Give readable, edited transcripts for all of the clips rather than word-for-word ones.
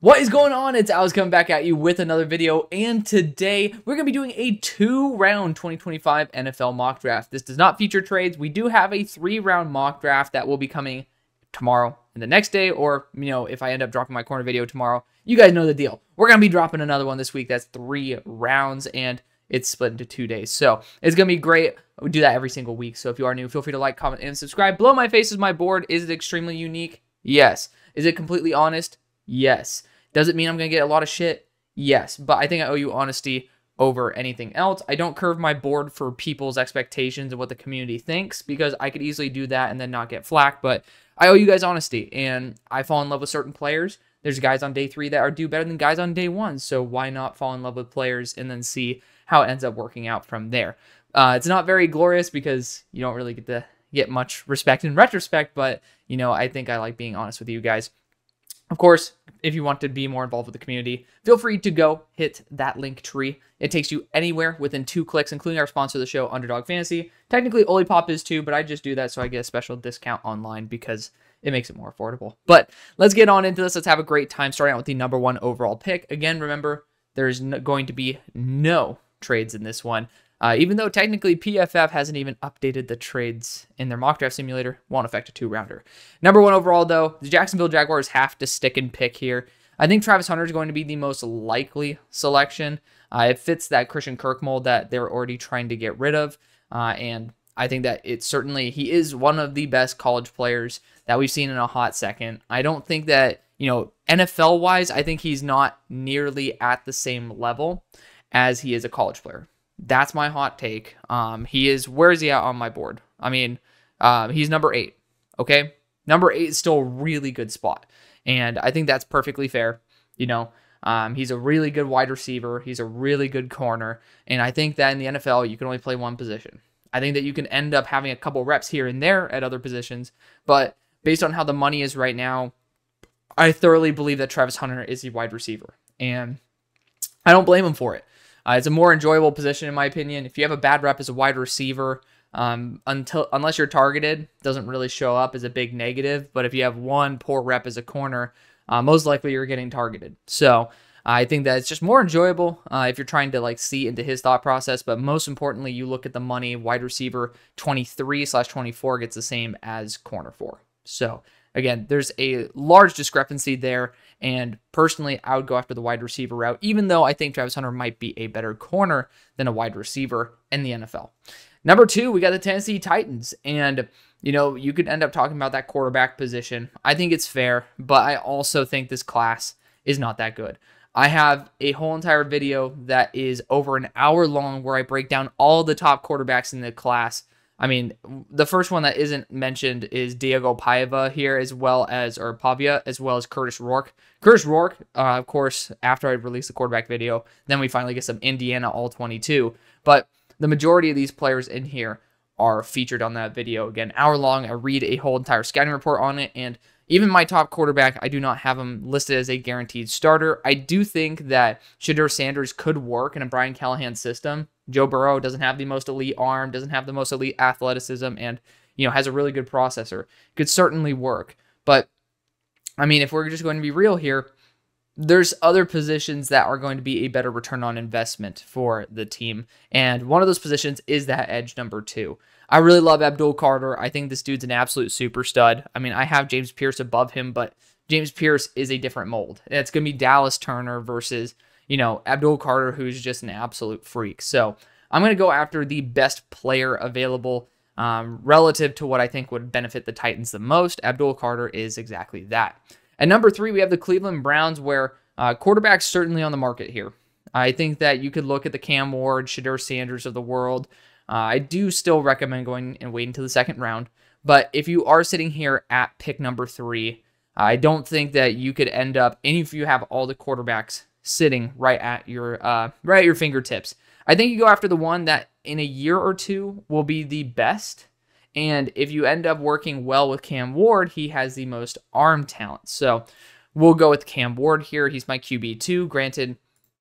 What is going on? It's Alex coming back at you with another video, and today we're going to be doing a 2-round 2025 NFL mock draft. This does not feature trades. We do have a 3-round mock draft that will be coming tomorrow and the next day, or, if I end up dropping my corner video tomorrow, you guys know the deal. We're going to be dropping another one this week. That's 3 rounds, and it's split into 2 days. So it's going to be great. We do that every single week. So if you are new, feel free to like, comment, and subscribe. Below my face is my board. Is it extremely unique? Yes. Is it completely honest? Yes. Does it mean I'm going to get a lot of shit? Yes. But I think I owe you honesty over anything else. I don't curve my board for people's expectations and what the community thinks, because I could easily do that and then not get flack. But I owe you guys honesty, and I fall in love with certain players. There's guys on day 3 that are do better than guys on day 1. So why not fall in love with players and then see how it ends up working out from there? It's not very glorious because you don't really get to get much respect in retrospect, but I think I like being honest with you guys. Of course, if you want to be more involved with the community, feel free to go hit that link tree. It takes you anywhere within 2 clicks, including our sponsor of the show, UnderDog Fantasy. Technically, Olipop is too, but I just do that so I get a special discount online because it makes it more affordable. But let's get on into this. Let's have a great time starting out with the #1 overall pick. Again, remember, there's going to be no trades in this one. Even though technically PFF hasn't even updated the trades in their mock draft simulator, won't affect a 2-rounder. #1 overall, though, the Jacksonville Jaguars have to stick and pick here. I think Travis Hunter is going to be the most likely selection. It fits that Christian Kirk mold that they're already trying to get rid of. And I think that he is one of the best college players that we've seen in a hot second. I don't think that, NFL-wise, I think he's not nearly at the same level as he is a college player. That's my hot take. Where is he at on my board? I mean, he's number 8, okay? Number 8 is still a really good spot, and I think that's perfectly fair. He's a really good wide receiver. He's a really good corner, and I think that in the NFL, you can only play one position. I think that you can end up having a couple reps here and there at other positions, but based on how the money is right now, I thoroughly believe that Travis Hunter is a wide receiver, and I don't blame him for it. It's a more enjoyable position, in my opinion. If you have a bad rep as a wide receiver, unless you're targeted, doesn't really show up as a big negative. But if you have one poor rep as a corner, most likely you're getting targeted. So I think that it's just more enjoyable if you're trying to see into his thought process. But most importantly, you look at the money. Wide receiver 23/24 gets the same as corner 4. So again, there's a large discrepancy there, and personally, I would go after the wide receiver route, even though I think Travis Hunter might be a better corner than a wide receiver in the NFL. #2, we got the Tennessee Titans, and you could end up talking about that quarterback position. I think it's fair, but I also think this class is not that good. I have a whole entire video that is over an hour long where I break down all the top quarterbacks in the class. I mean, the first one that isn't mentioned is Diego Pavia here, as well as Curtis Rourke. Curtis Rourke, of course, after I release the quarterback video, then we finally get some Indiana All-22. But the majority of these players in here are featured on that video. Again, hour long, I read a whole entire scouting report on it, and even my top quarterback, I do not have him listed as a guaranteed starter. I do think that Shedeur Sanders could work in a Brian Callahan system. Joe Burrow doesn't have the most elite arm, doesn't have the most elite athleticism, and has a really good processor. Could certainly work. But I mean, if we're just going to be real here, there's other positions that are going to be a better return on investment for the team. And one of those positions is that edge #2. I really love Abdul Carter. I think this dude's an absolute super stud. I mean, I have James Pierce above him, but James Pierce is a different mold. It's going to be Dallas Turner versus, Abdul Carter, who's just an absolute freak. So I'm going to go after the best player available relative to what I think would benefit the Titans the most. Abdul Carter is exactly that. At #3, we have the Cleveland Browns, where quarterback's certainly on the market here. I think that you could look at the Cam Ward, Shedeur Sanders of the world. I do still recommend going and waiting until the 2nd round. But if you are sitting here at pick #3, I don't think that you could end up, and if you have all the quarterbacks sitting right at your fingertips, I think you go after the one that in a year or 2 will be the best. And if you end up working well with Cam Ward, he has the most arm talent. So we'll go with Cam Ward here. He's my QB2. Granted,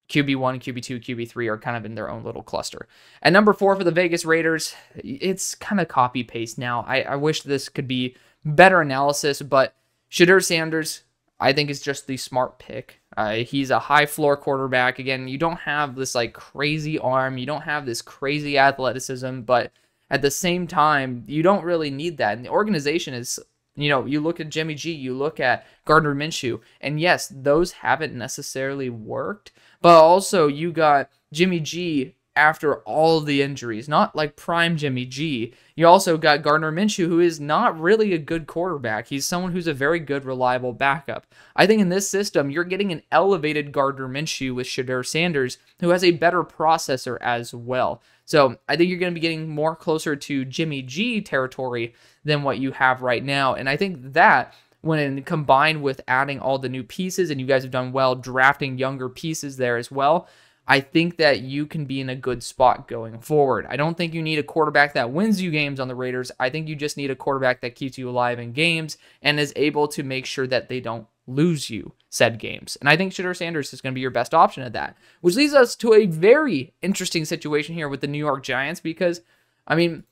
QB1, QB2, QB3 are kind of in their own little cluster. At #4 for the Vegas Raiders, it's kind of copy-paste now. I wish this could be better analysis, but Shedeur Sanders, I think, is just the smart pick. He's a high floor quarterback. Again, you don't have this like crazy arm. You don't have this crazy athleticism, but at the same time, you don't really need that. And the organization is, you look at Jimmy G, you look at Gardner Minshew, and yes, those haven't necessarily worked, but also you got Jimmy G after all of the injuries, not like prime Jimmy G. You also got Gardner Minshew, who is not really a good quarterback. He's someone who's a very good, reliable backup. I think in this system, you're getting an elevated Gardner Minshew with Shedeur Sanders, who has a better processor as well. So I think you're going to be getting more closer to Jimmy G territory than what you have right now. And I think that when combined with adding all the new pieces, and you guys have done well drafting younger pieces there as well, I think that you can be in a good spot going forward. I don't think you need a quarterback that wins you games on the Raiders. I think you just need a quarterback that keeps you alive in games and is able to make sure that they don't lose you said games. And I think Shedeur Sanders is going to be your best option at that, which leads us to a very interesting situation here with the New York Giants because, I mean,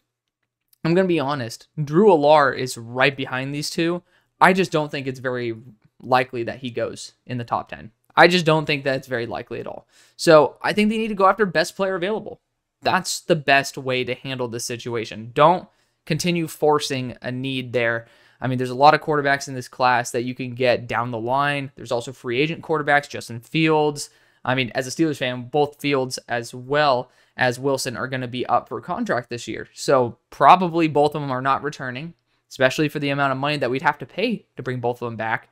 I'm going to be honest, Drew Allar is right behind these two. I just don't think it's very likely that he goes in the top 10. I just don't think that's very likely at all. So I think they need to go after best player available. That's the best way to handle this situation. Don't continue forcing a need there. I mean, there's a lot of quarterbacks in this class that you can get down the line. There's also free agent quarterbacks, Justin Fields. I mean, as a Steelers fan, both Fields as well as Wilson are going to be up for contract this year. So probably both of them are not returning, especially for the amount of money that we'd have to pay to bring both of them back.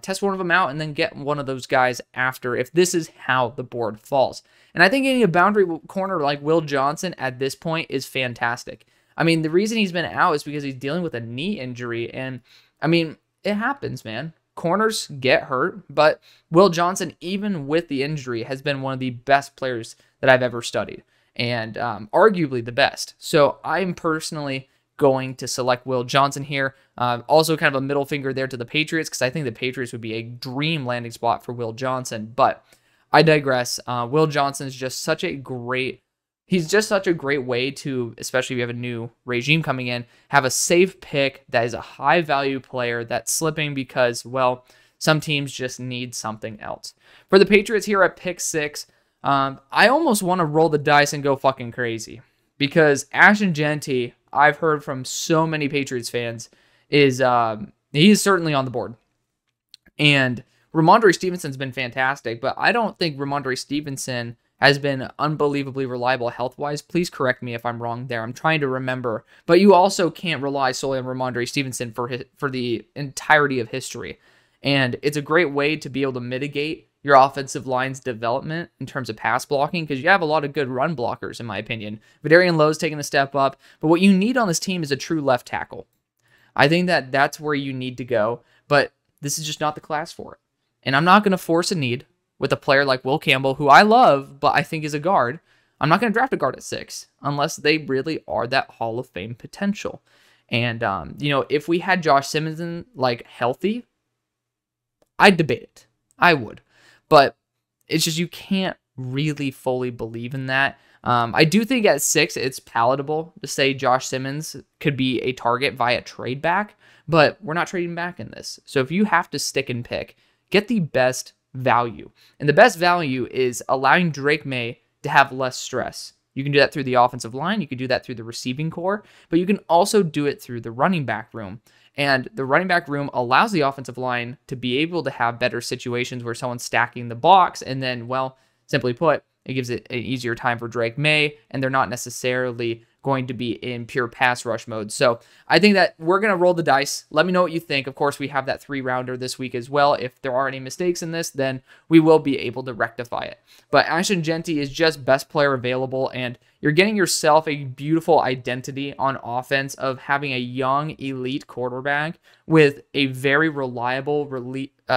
Test one of them out and then get one of those guys after if this is how the board falls. And I think getting a boundary corner like Will Johnson at this point is fantastic. I mean, the reason he's been out is because he's dealing with a knee injury. And, I mean, it happens, man. Corners get hurt. But Will Johnson, even with the injury, has been one of the best players that I've ever studied. And arguably the best. So I'm personally going to select Will Johnson here. Also kind of a middle finger there to the Patriots because I think the Patriots would be a dream landing spot for Will Johnson. But I digress. Will Johnson is just such a great... He's just such a great way to, especially if you have a new regime coming in, have a safe pick that is a high-value player that's slipping because, well, some teams just need something else. For the Patriots here at pick 6, I almost want to roll the dice and go fucking crazy because Ashton Jeanty, I've heard from so many Patriots fans, is certainly on the board. And Ramondre Stevenson's been fantastic, but I don't think Ramondre Stevenson has been unbelievably reliable health-wise. Please correct me if I'm wrong there. I'm trying to remember. But you also can't rely solely on Ramondre Stevenson for the entirety of history. And it's a great way to be able to mitigate your offensive line's development in terms of pass blocking because you have a lot of good run blockers, in my opinion. Vidarian Lowe's taking a step up. But what you need on this team is a true left tackle. I think that that's where you need to go. But this is just not the class for it. And I'm not going to force a need with a player like Will Campbell, who I love, but I think is a guard. I'm not going to draft a guard at 6 unless they really are that Hall of Fame potential. And, if we had Josh Simmons in, healthy, I'd debate it. I would. But it's just you can't really fully believe in that. I do think at 6, it's palatable to say Josh Simmons could be a target via trade back, but we're not trading back in this. So if you have to stick and pick, get the best value. And the best value is allowing Drake May to have less stress. You can do that through the offensive line. You can do that through the receiving core, but you can also do it through the running back room. And the running back room allows the offensive line to be able to have better situations where someone's stacking the box. And then, well, simply put, it gives it an easier time for Drake May, and they're not necessarily going to be in pure pass rush mode. So I think that we're going to roll the dice. Let me know what you think. Of course, we have that 3-rounder this week as well. If there are any mistakes in this, then we will be able to rectify it. But Ashton Jeanty is just best player available, and you're getting yourself a beautiful identity on offense of having a young elite quarterback with a very reliable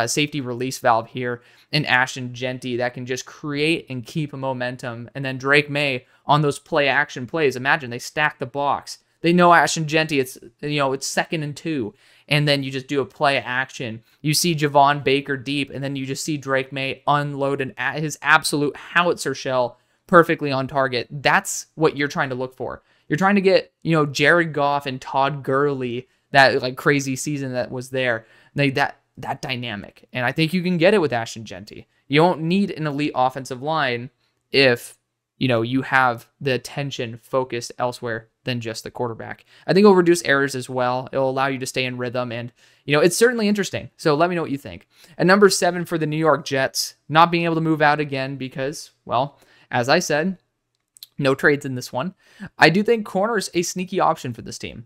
safety release valve here in Ashton Jeanty that can just create and keep a momentum. And then Drake May on those play action plays. Imagine they stack the box. They know Ashton Jeanty, it's 2nd and 2. And then you just do a play action. You see Javon Baker deep, and then you just see Drake May unload his absolute howitzer shell perfectly on target. That's what you're trying to look for. You're trying to get, Jared Goff and Todd Gurley, that crazy season that was there. that dynamic. And I think you can get it with Ashton Genty. You don't need an elite offensive line if, you have the attention focused elsewhere than just the quarterback. I think it'll reduce errors as well. It'll allow you to stay in rhythm, and, it's certainly interesting. So let me know what you think. At number 7 for the New York Jets, not being able to move out again because, well, as I said, no trades in this one. I do think corner is a sneaky option for this team.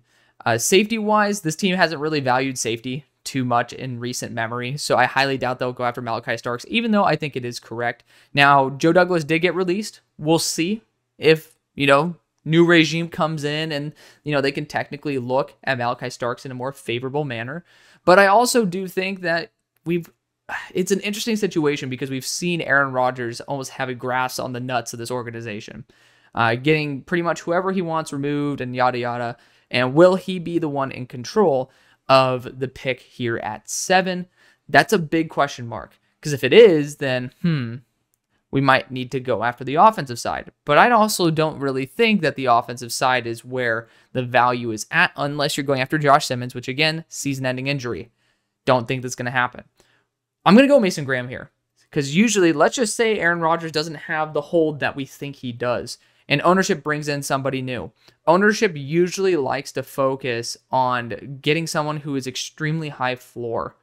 Safety-wise, this team hasn't really valued safety too much in recent memory, so I highly doubt they'll go after Malachi Starks, even though I think it is correct. Now, Joe Douglas did get released. We'll see if, new regime comes in and, they can technically look at Malachi Starks in a more favorable manner. But I also do think that it's an interesting situation because we've seen Aaron Rodgers almost have a grasp on the nuts of this organization, getting pretty much whoever he wants removed and yada yada. And will he be the one in control of the pick here at 7? That's a big question mark. Because if it is, then, we might need to go after the offensive side. But I also don't really think that the offensive side is where the value is at unless you're going after Josh Simmons, which again, season-ending injury. Don't think that's going to happen. I'm going to go Mason Graham here. Because usually, let's just say Aaron Rodgers doesn't have the hold that we think he does, and ownership brings in somebody new. Ownership usually likes to focus on getting someone who is extremely high floor.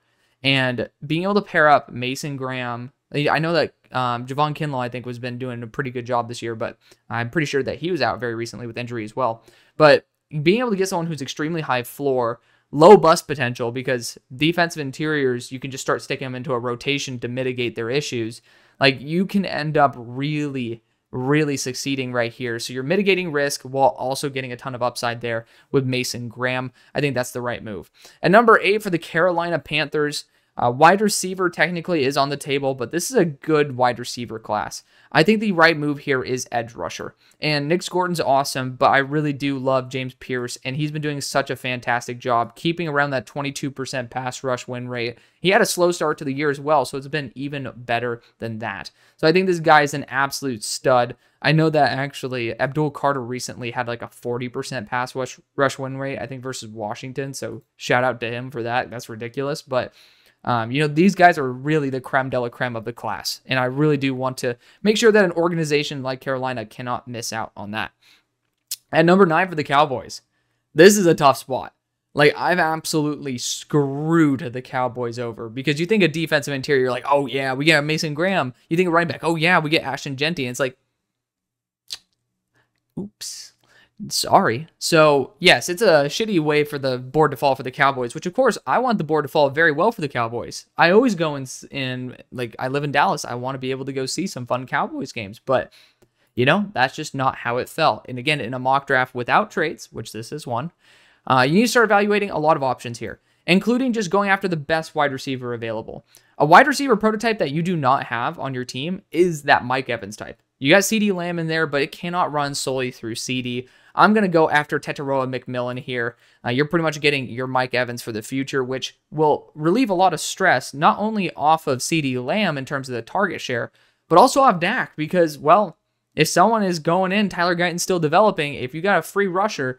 And being able to pair up Mason Graham, I know that Javon Kinlaw, I think, has been doing a pretty good job this year, but I'm pretty sure that he was out very recently with injury as well. But being able to get someone who's extremely high floor, low bust potential, because defensive interiors, you can just start sticking them into a rotation to mitigate their issues. Like, you can end up really succeeding right here. So you're mitigating risk while also getting a ton of upside there with Mason Graham. I think that's the right move. At number 8 for the Carolina Panthers, wide receiver technically is on the table, but this is a good wide receiver class. I think the right move here is edge rusher. And Nick Gordon's awesome, but I really do love James Pierce, and he's been doing such a fantastic job keeping around that 22% pass rush win rate. He had a slow start to the year as well, so it's been even better than that. So I think this guy is an absolute stud. I know that actually Abdul Carter recently had like a 40% pass rush win rate, I think, versus Washington. So shout out to him for that. That's ridiculous. But these guys are really the creme de la creme of the class. And I really do want to make sure that an organization like Carolina cannot miss out on that. At number 9 for the Cowboys, this is a tough spot. Like, I've absolutely screwed the Cowboys over because you think a defensive interior, you're like, oh yeah, we get Mason Graham. You think a running back, oh yeah, we get Ashton Genty. And it's like, oops. Sorry. So, yes, it's a shitty way for the board to fall for the Cowboys, which, of course, I want the board to fall very well for the Cowboys. I always go in like, I live in Dallas. I want to be able to go see some fun Cowboys games, but, that's just not how it fell. And again, in a mock draft without trades, which this is one, you need to start evaluating a lot of options here, including just going after the best wide receiver available. A wide receiver prototype that you do not have on your team is that Mike Evans type. You got CeeDee Lamb in there, but it cannot run solely through CeeDee. I'm going to go after Tetairoa McMillan here. You're pretty much getting your Mike Evans for the future, which will relieve a lot of stress, not only off of CeeDee Lamb in terms of the target share, but also off Dak, because, well, if someone is going in, Tyler Guyton's still developing, if you got a free rusher,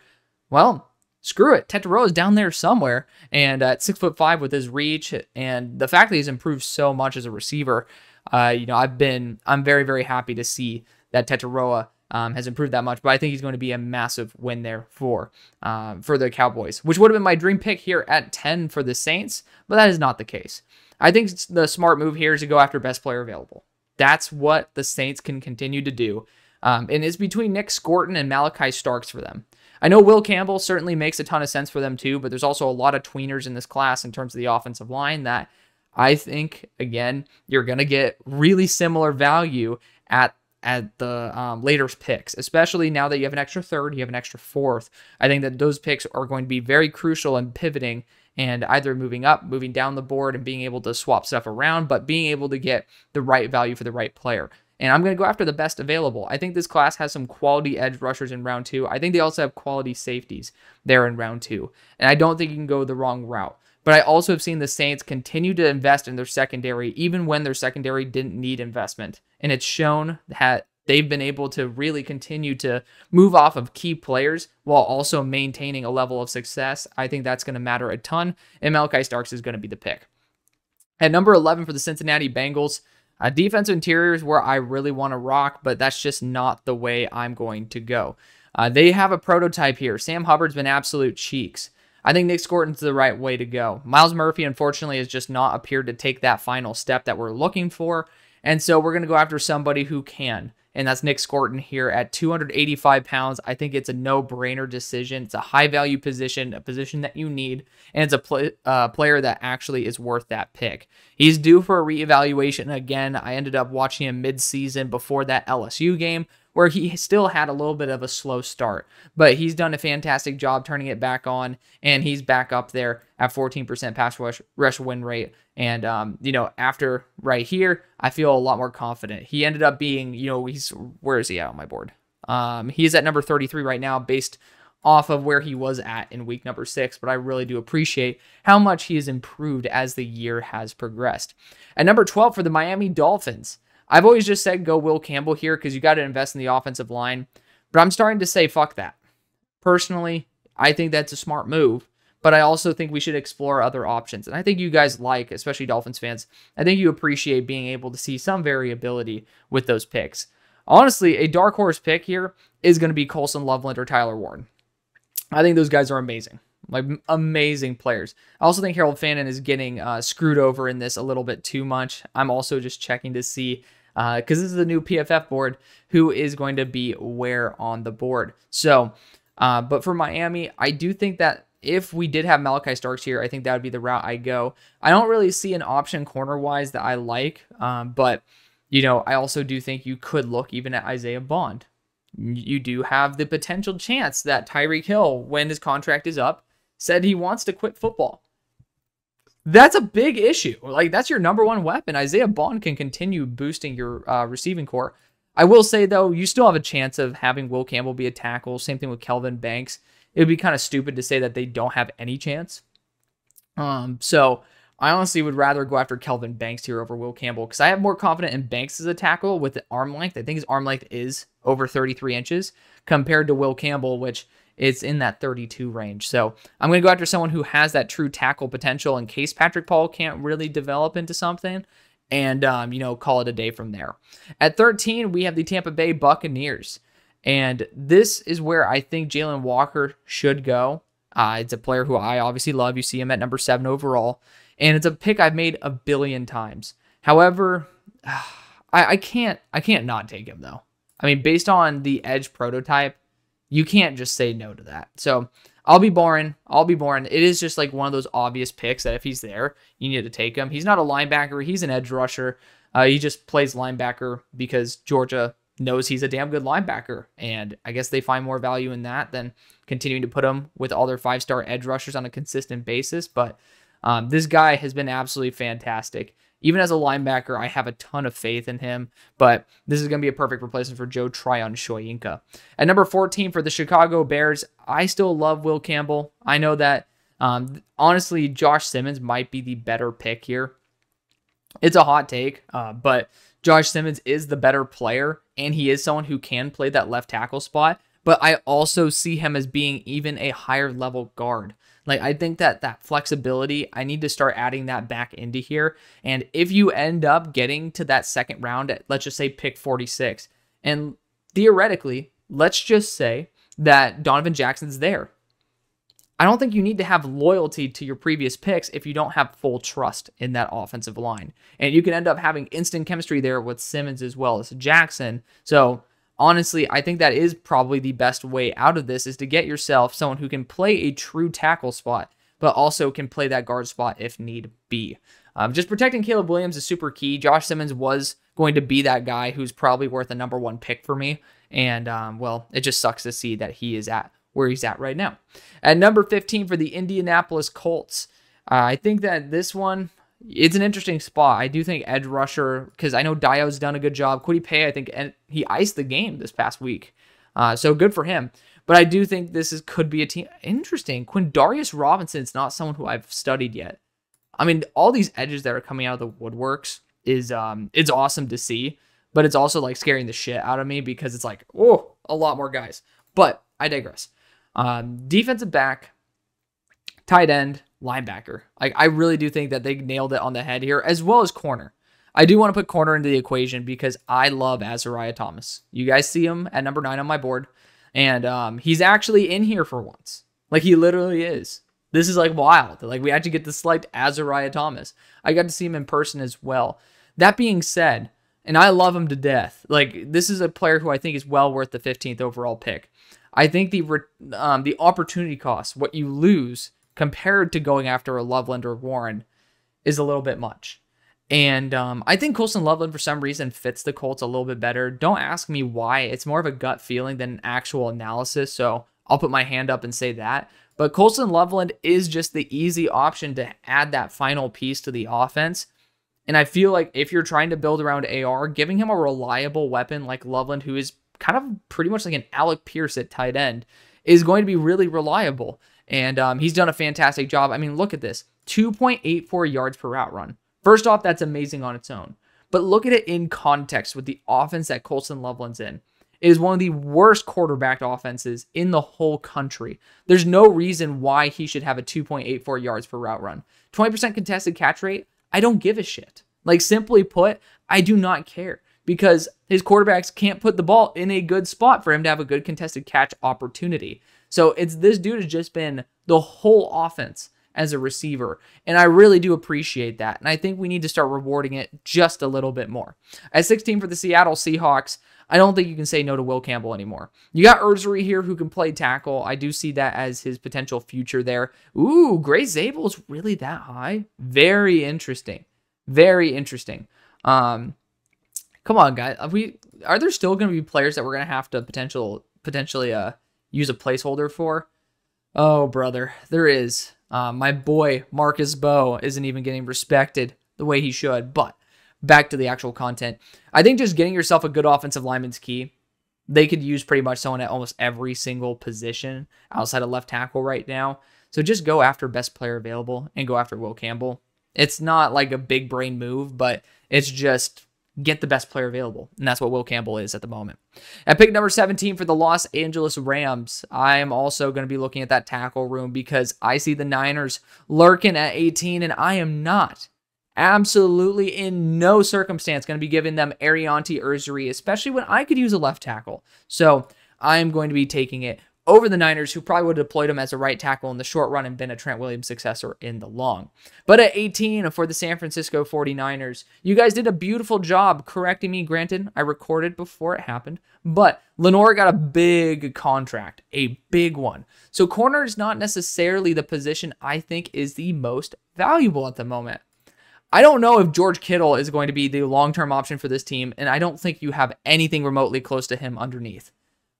well, screw it. Tetairoa is down there somewhere, and at 6'5" with his reach, and the fact that he's improved so much as a receiver, I'm very, very happy to see that Tetairoa has improved that much, but I think he's going to be a massive win there for the Cowboys, which would have been my dream pick here at 10 for the Saints, but that is not the case. I think the smart move here is to go after best player available. That's what the Saints can continue to do, and it's between Nick Scorton and Malachi Starks for them. I know Will Campbell certainly makes a ton of sense for them too, but there's also a lot of tweeners in this class in terms of the offensive line that I think, again, you're going to get really similar value at the later picks, especially now that you have an extra third, you have an extra fourth. I think that those picks are going to be very crucial in pivoting and either moving up, moving down the board, and being able to swap stuff around, but being able to get the right value for the right player. And I'm going to go after the best available. I think this class has some quality edge rushers in round 2. I think they also have quality safeties there in round 2. And I don't think you can go the wrong route. But I also have seen the Saints continue to invest in their secondary, even when their secondary didn't need investment. And it's shown that they've been able to really continue to move off of key players while also maintaining a level of success. I think that's going to matter a ton, and Malachi Starks is going to be the pick. At number 11 for the Cincinnati Bengals, defensive interior is where I really want to rock, but that's just not the way I'm going to go. They have a prototype here. Sam Hubbard's been absolute cheeks. I think Nick Scorton's the right way to go. Miles Murphy, unfortunately, has just not appeared to take that final step that we're looking for, and so we're going to go after somebody who can, and that's Nick Scorton here at 285 pounds. I think it's a no-brainer decision. It's a high-value position, a position that you need, and it's a player that actually is worth that pick. He's due for a reevaluation again. I ended up watching him mid-season before that LSU game, where he still had a little bit of a slow start. But he's done a fantastic job turning it back on, and he's back up there at 14% pass rush win rate. And, after right here, I feel a lot more confident. He ended up being, where is he at on my board? He's at number 33 right now based off of where he was at in week number 6, but I really do appreciate how much he has improved as the year has progressed. At number 12 for the Miami Dolphins, I've always just said go Will Campbell here because you got to invest in the offensive line, but I'm starting to say fuck that. Personally, I think that's a smart move, but I also think we should explore other options. And I think you guys especially Dolphins fans, I think you appreciate being able to see some variability with those picks. Honestly, a dark horse pick here is going to be Colson Loveland or Tyler Warren. I think those guys are amazing. Like, amazing players. I also think Harold Fannin is getting screwed over in this a little bit too much. I'm also just checking to see, because this is the new PFF board, who is going to be where on the board. So, but for Miami, I do think that if we did have Malachi Starks here, I think that would be the route I go. I don't really see an option corner-wise that I like, but, I also do think you could look even at Isaiah Bond. You do have the potential chance that Tyreek Hill, when his contract is up, said he wants to quit football. That's a big issue. Like, that's your number one weapon. Isaiah Bond can continue boosting your receiving core. I will say, though, you still have a chance of having Will Campbell be a tackle. Same thing with Kelvin Banks. It would be kind of stupid to say that they don't have any chance. So I honestly would rather go after Kelvin Banks here over Will Campbell because I have more confidence in Banks as a tackle with the arm length. I think his arm length is over 33 inches compared to Will Campbell, which it's in that 32 range. So I'm going to go after someone who has that true tackle potential in case Patrick Paul can't really develop into something and, call it a day from there. At 13, we have the Tampa Bay Buccaneers. And this is where I think Jalen Walker should go. It's a player who I obviously love. You see him at number 7 overall. And it's a pick I've made a billion times. However, I can't not take him, though. I mean, based on the edge prototype, you can't just say no to that. So I'll be boring. It is just like one of those obvious picks that if he's there, you need to take him. He's not a linebacker. He's an edge rusher. He just plays linebacker because Georgia knows he's a damn good linebacker. And I guess they find more value in that than continuing to put him with all their 5-star edge rushers on a consistent basis. But this guy has been absolutely fantastic. Even as a linebacker, I have a ton of faith in him, but this is going to be a perfect replacement for Joe Tryon-Shoyinka. At number 14 for the Chicago Bears, I still love Will Campbell. I know that, honestly, Josh Simmons might be the better pick here. It's a hot take, but Josh Simmons is the better player, and he is someone who can play that left tackle spot, but I also see him as being even a higher level guard. Like, I think that flexibility, I need to start adding that back into here. And if you end up getting to that second round at, let's just say, pick 46, and theoretically, let's just say that Donovan Jackson's there. I don't think you need to have loyalty to your previous picks if you don't have full trust in that offensive line. And you can end up having instant chemistry there with Simmons as well as Jackson. So honestly, I think that is probably the best way out of this is to get yourself someone who can play a true tackle spot, but also can play that guard spot if need be. Just protecting Caleb Williams is super key. Josh Simmons was going to be that guy who's probably worth a number 1 pick for me. And, it just sucks to see that he is at where he's at right now. At number 15 for the Indianapolis Colts, I think that this one, it's an interesting spot. I do think edge rusher, because I know Dio's done a good job. Kwity Paye, I think he iced the game this past week. So good for him. But I do think could be a team. Interesting. Quindarius Robinson's not someone who I've studied yet. I mean, all these edges that are coming out of the woodworks is it's awesome to see, but it's also like scaring the shit out of me because it's like, oh, a lot more guys. But I digress. Defensive back, tight end, linebacker. Like, I really do think that they nailed it on the head here, as well as corner. I do want to put corner into the equation because I love Azariah Thomas. You guys see him at number 9 on my board, and he's actually in here for once. Like, he literally is. This is like wild. Like, we actually get to select Azariah Thomas. I got to see him in person as well. That being said, and I love him to death. Like, this is a player who I think is well worth the 15th overall pick. I think the opportunity cost, what you lose compared to going after a Loveland or Warren, is a little bit much. And I think Colston Loveland, for some reason, fits the Colts a little bit better. Don't ask me why. It's more of a gut feeling than an actual analysis, so I'll put my hand up and say that. But Colston Loveland is just the easy option to add that final piece to the offense. And I feel like if you're trying to build around AR, giving him a reliable weapon like Loveland, who is kind of pretty much like an Alec Pierce at tight end, is going to be really reliable. And he's done a fantastic job. I mean, look at this. 2.84 yards per route run. First off, that's amazing on its own. But look at it in context with the offense that Colston Loveland's in. It is one of the worst quarterback offenses in the whole country. There's no reason why he should have a 2.84 yards per route run. 20% contested catch rate, I don't give a shit. Like, simply put, I do not care because his quarterbacks can't put the ball in a good spot for him to have a good contested catch opportunity. So this dude has just been the whole offense as a receiver, and I really do appreciate that, and I think we need to start rewarding it just a little bit more. At 16 for the Seattle Seahawks, I don't think you can say no to Will Campbell anymore. You got Ursery here who can play tackle. I do see that as his potential future there. Ooh, Gray Zabel is really that high? Very interesting. Very interesting. Come on, guys. Are there still going to be players that we're going to have to potentially use a placeholder for? Oh, brother, there is. My boy, Marcus Bowe, isn't even getting respected the way he should. But back to the actual content. I think just getting yourself a good offensive lineman's key. They could use pretty much someone at almost every single position outside of left tackle right now. So just go after best player available and go after Will Campbell. It's not like a big brain move, but it's just get the best player available. And that's what Will Campbell is at the moment. At pick number 17 for the Los Angeles Rams, I am also going to be looking at that tackle room because I see the Niners lurking at 18, and I am not, absolutely in no circumstance, going to be giving them Arianti Ursery, especially when I could use a left tackle. So I'm going to be taking it over the Niners, who probably would have deployed him as a right tackle in the short run and been a Trent Williams successor in the long. But at 18 for the San Francisco 49ers, you guys did a beautiful job correcting me. Granted, I recorded before it happened, but Lenore got a big contract, a big one. So corner is not necessarily the position I think is the most valuable at the moment. I don't know if George Kittle is going to be the long-term option for this team, and I don't think you have anything remotely close to him underneath.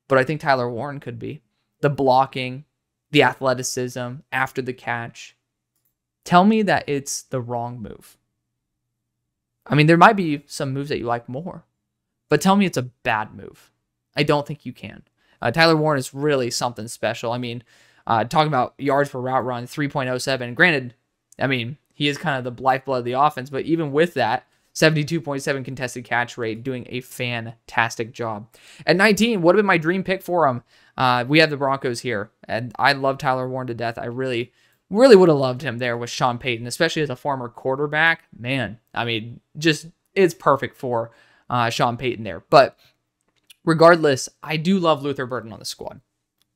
But I think Tyler Warren could be. The blocking, the athleticism after the catch. Tell me that it's the wrong move. I mean, there might be some moves that you like more, but tell me it's a bad move. I don't think you can. Tyler Warren is really something special. I mean, talking about yards per route run, 3.07. Granted, I mean, he is kind of the lifeblood of the offense, but even with that, 72.7 contested catch rate, doing a fantastic job. At 19, would have been my dream pick for him. We have the Broncos here, and I love Tyler Warren to death. I really would have loved him there with Sean Payton, especially as a former quarterback. Man, I mean, just it's perfect for Sean Payton there. But regardless, I do love Luther Burden on the squad.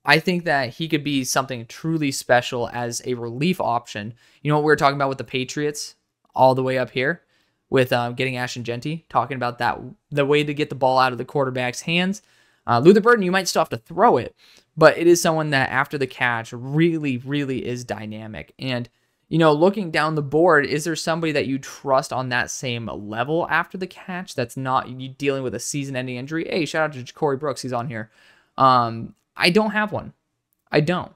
I think that he could be something truly special as a relief option. You know what we were talking about with the Patriots all the way up here? With getting Ashton Genty, talking about that, the way to get the ball out of the quarterback's hands. Luther Burden, you might still have to throw it, but it is someone that after the catch really is dynamic. And, you know, looking down the board, is there somebody that you trust on that same level after the catch that's not you dealing with a season-ending injury? Hey, shout out to Corey Brooks, he's on here. I don't have one. I don't.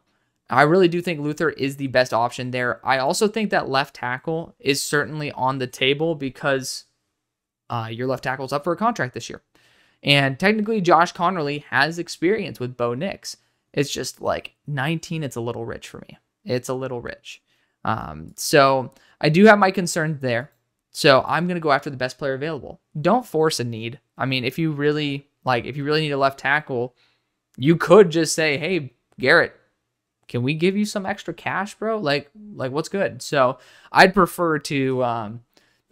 I really do think Luther is the best option there. I also think that left tackle is certainly on the table because your left tackle is up for a contract this year. And technically, Josh Connerly has experience with Bo Nix. It's just like 19, it's a little rich for me. It's a little rich. So I do have my concerns there. So I'm going to go after the best player available. Don't force a need. I mean, if you really need a left tackle, you could just say, hey, Garrett, can we give you some extra cash, bro? Like what's good? So I'd prefer to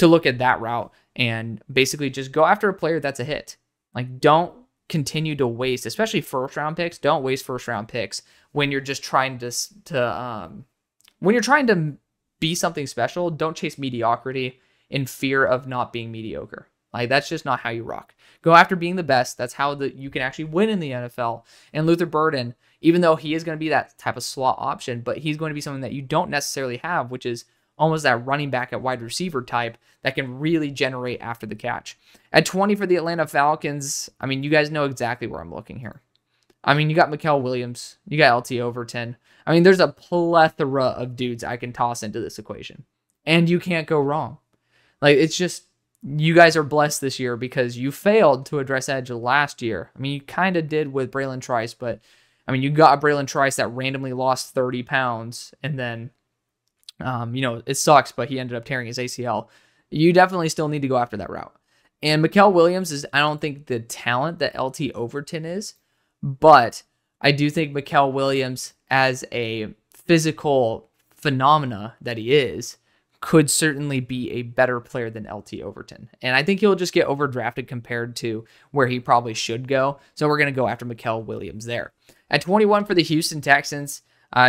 look at that route and basically just go after a player that's a hit. Like, don't continue to waste, especially first round picks. Don't waste first round picks when you're just trying when you're trying to be something special. Don't chase mediocrity in fear of not being mediocre. Like, that's just not how you rock. Go after being the best. That's how you can actually win in the NFL. And Luther Burden, even though he is going to be that type of slot option, but he's going to be something that you don't necessarily have, which is almost that running back at wide receiver type that can really generate after the catch. At 20 for the Atlanta Falcons, I mean, you guys know exactly where I'm looking here. I mean, you got Mikael Williams, you got LT Overton. I mean, there's a plethora of dudes I can toss into this equation, and you can't go wrong. Like, it's just, you guys are blessed this year because you failed to address edge last year. I mean, you kind of did with Braylon Trice, but I mean, you got a Braylon Trice that randomly lost 30 pounds, and then, it sucks, but he ended up tearing his ACL. You definitely still need to go after that route. And Mikael Williams is, I don't think, the talent that LT Overton is, but I do think Mikael Williams, as a physical phenomena that he is, could certainly be a better player than LT Overton. And I think he'll just get overdrafted compared to where he probably should go. So we're going to go after Mikael Williams there. At 21 for the Houston Texans,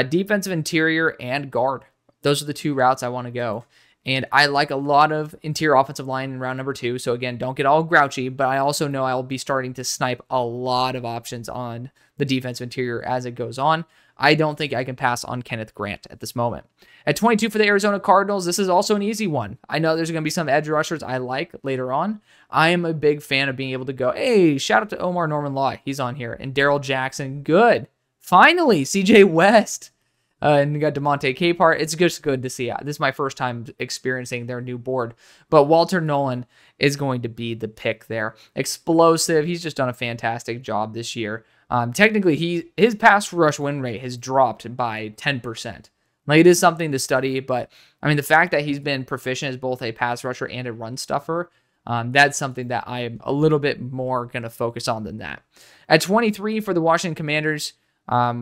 defensive interior and guard. Those are the two routes I want to go. And I like a lot of interior offensive line in round number 2. So again, don't get all grouchy, but I also know I'll be starting to snipe a lot of options on the defensive interior as it goes on. I don't think I can pass on Kenneth Grant at this moment. At 22 for the Arizona Cardinals, this is also an easy one. I know there's going to be some edge rushers I like later on. I am a big fan of being able to go, hey, shout out to Omar Norman-Law. He's on here. And Darrell Jackson, good. Finally, CJ West. And you got DeMonte Capehart. It's just good to see. This is my first time experiencing their new board. But Walter Nolan is going to be the pick there. Explosive. He's just done a fantastic job this year. Technically, his pass rush win rate has dropped by 10%. Like, it is something to study, but I mean, the fact that he's been proficient as both a pass rusher and a run stuffer, that's something that I am a little bit more going to focus on than that. At 23 for the Washington Commanders,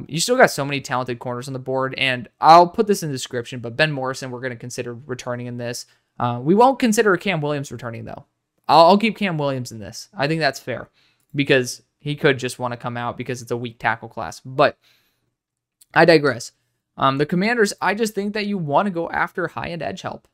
you still got so many talented corners on the board, and I'll put this in the description, but Ben Morrison, we're going to consider returning in this. We won't consider Cam Williams returning, though. I'll keep Cam Williams in this. I think that's fair, because he could just want to come out because it's a weak tackle class, but I digress. The Commanders, I just think that you want to go after high-end edge help.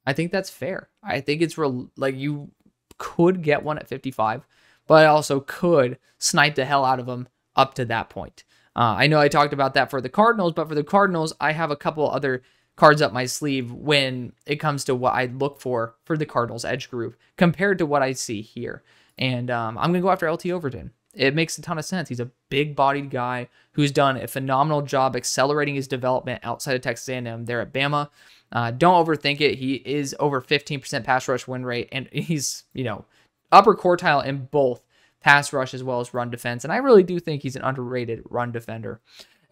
I think that's fair. I think it's like you could get one at 55, but I also could snipe the hell out of them up to that point. I know I talked about that for the Cardinals, but for the Cardinals, I have a couple other cards up my sleeve when it comes to what I look for the Cardinals edge group compared to what I see here. And I'm going to go after LT Overton. It makes a ton of sense. He's a big-bodied guy who's done a phenomenal job accelerating his development outside of Texas A&M there at Bama. Don't overthink it. He is over 15% pass rush win rate, and he's, upper quartile in both pass rush as well as run defense. And I really do think he's an underrated run defender.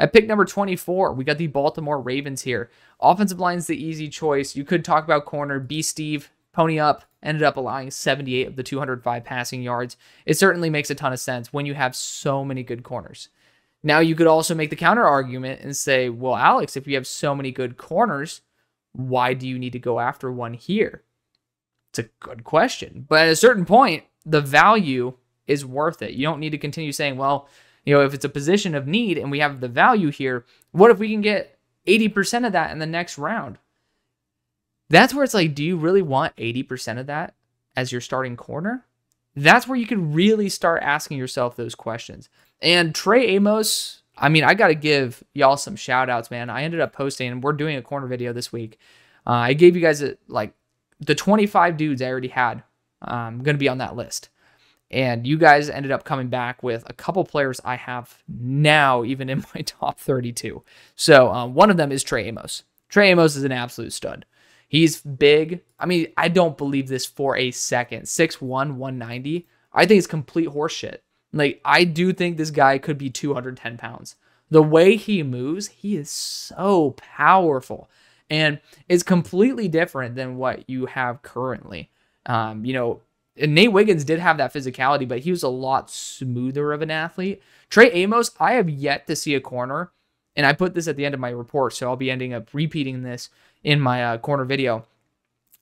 At pick number 24, we got the Baltimore Ravens here. Offensive line's the easy choice. You could talk about corner. B. Steve, pony up, ended up allowing 78 of the 205 passing yards. It certainly makes a ton of sense when you have so many good corners. Now, you could also make the counter argument and say, well, Alex, if you have so many good corners, why do you need to go after one here? It's a good question. But at a certain point, the value is worth it. You don't need to continue saying, well, if it's a position of need and we have the value here, what if we can get 80% of that in the next round? That's where it's like, do you really want 80% of that as your starting corner? That's where you can really start asking yourself those questions. And Trey Amos, I mean, I got to give y'all some shout outs, man. I ended up posting, and we're doing a corner video this week. I gave you guys the 25 dudes I already had going to be on that list. And you guys ended up coming back with a couple players I have now even in my top 32. So one of them is Trey Amos. Trey Amos is an absolute stud. He's big. I mean, I don't believe this for a second. 6'1", 190. I think it's complete horseshit. Like, I do think this guy could be 210 pounds. The way he moves, he is so powerful. And it's completely different than what you have currently. And Nate Wiggins did have that physicality, but he was a lot smoother of an athlete. Trey Amos, I have yet to see a corner and I put this at the end of my report, so I'll be ending up repeating this in my corner video.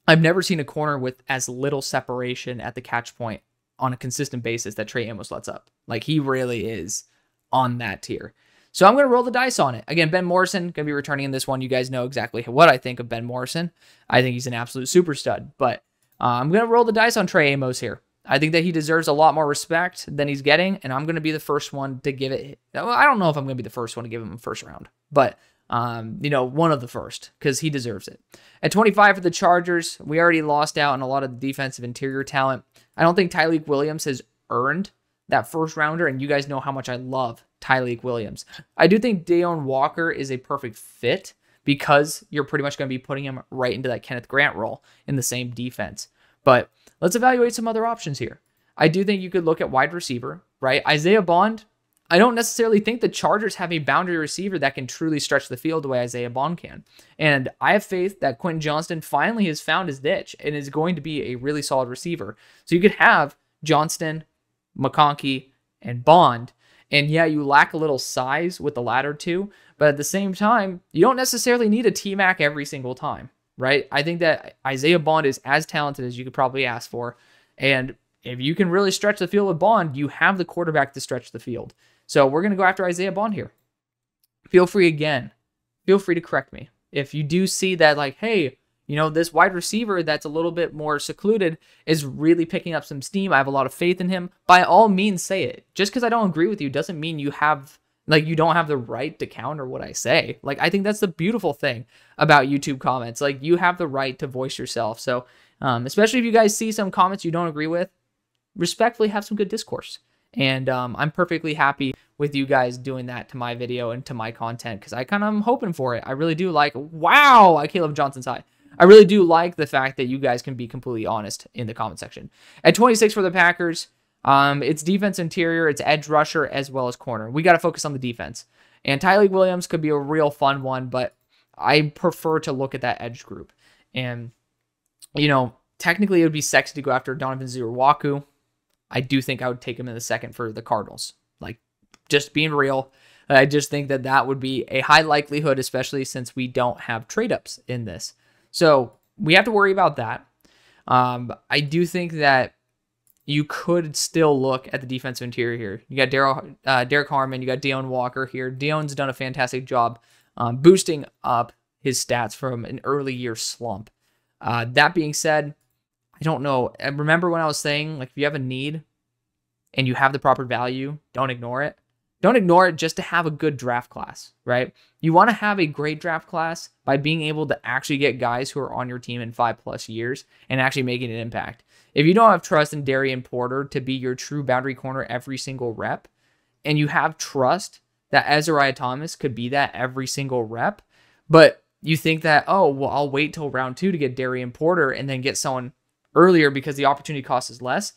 I've never seen a corner with as little separation at the catch point on a consistent basis that Trey Amos lets up. Like, he really is on that tier. So I'm going to roll the dice on it. Again, Ben Morrison going to be returning in this one. You guys know exactly what I think of Ben Morrison. I think he's an absolute super stud, but I'm going to roll the dice on Trey Amos here. I think that he deserves a lot more respect than he's getting, and I'm going to be the first one to give it. Well, I don't know if I'm going to be the first one to give him a first round, but one of the first, because he deserves it. At 25 for the Chargers, we already lost out on a lot of the defensive interior talent. I don't think Tyleik Williams has earned that first rounder, and you guys know how much I love Tyleik Williams. I do think Deone Walker is a perfect fit because you're pretty much going to be putting him right into that Kenneth Grant role in the same defense. But let's evaluate some other options here. I do think you could look at wide receiver, right? Isaiah Bond. I don't necessarily think the Chargers have a boundary receiver that can truly stretch the field the way Isaiah Bond can. And I have faith that Quentin Johnston finally has found his niche and is going to be a really solid receiver. So you could have Johnston, McConkey, and Bond. And yeah, you lack a little size with the latter two, but at the same time, you don't necessarily need a T-Mac every single time, right? I think that Isaiah Bond is as talented as you could probably ask for. And if you can really stretch the field with Bond, you have the quarterback to stretch the field. So we're going to go after Isaiah Bond here. Feel free to correct me. If you do see that, like, hey, this wide receiver that's a little bit more secluded is really picking up some steam, I have a lot of faith in him, by all means say it. Just because I don't agree with you doesn't mean you don't have the right to counter what I say. Like, I think that's the beautiful thing about YouTube comments. Like, you have the right to voice yourself. So, especially if you guys see some comments you don't agree with, respectfully have some good discourse. And I'm perfectly happy with you guys doing that to my video and to my content because I kind of am hoping for it. I really do like, wow, Caleb Johnson's high. I really do like the fact that you guys can be completely honest in the comment section. At 26 for the Packers, it's defense interior, it's edge rusher, as well as corner. We got to focus on the defense. And Tyleik Williams could be a real fun one, but I prefer to look at that edge group. And, technically it would be sexy to go after Donovan Zuiwaku. I do think I would take him in the second for the Cardinals. Like, just being real, I just think that that would be a high likelihood, especially since we don't have trade-ups in this. So we have to worry about that. I do think that you could still look at the defensive interior here. You got Derek Harmon, you got Deone Walker here. Deone's done a fantastic job boosting up his stats from an early year slump. That being said, I don't know. Remember when I was saying, like, if you have a need and you have the proper value, don't ignore it. Don't ignore it just to have a good draft class, right? You want to have a great draft class by being able to actually get guys who are on your team in 5+ years and actually making an impact. If you don't have trust in Darian Porter to be your true boundary corner every single rep, and you have trust that Azariah Thomas could be that every single rep, but you think that, oh, well, I'll wait till round 2 to get Darian Porter and then get someone earlier because the opportunity cost is less.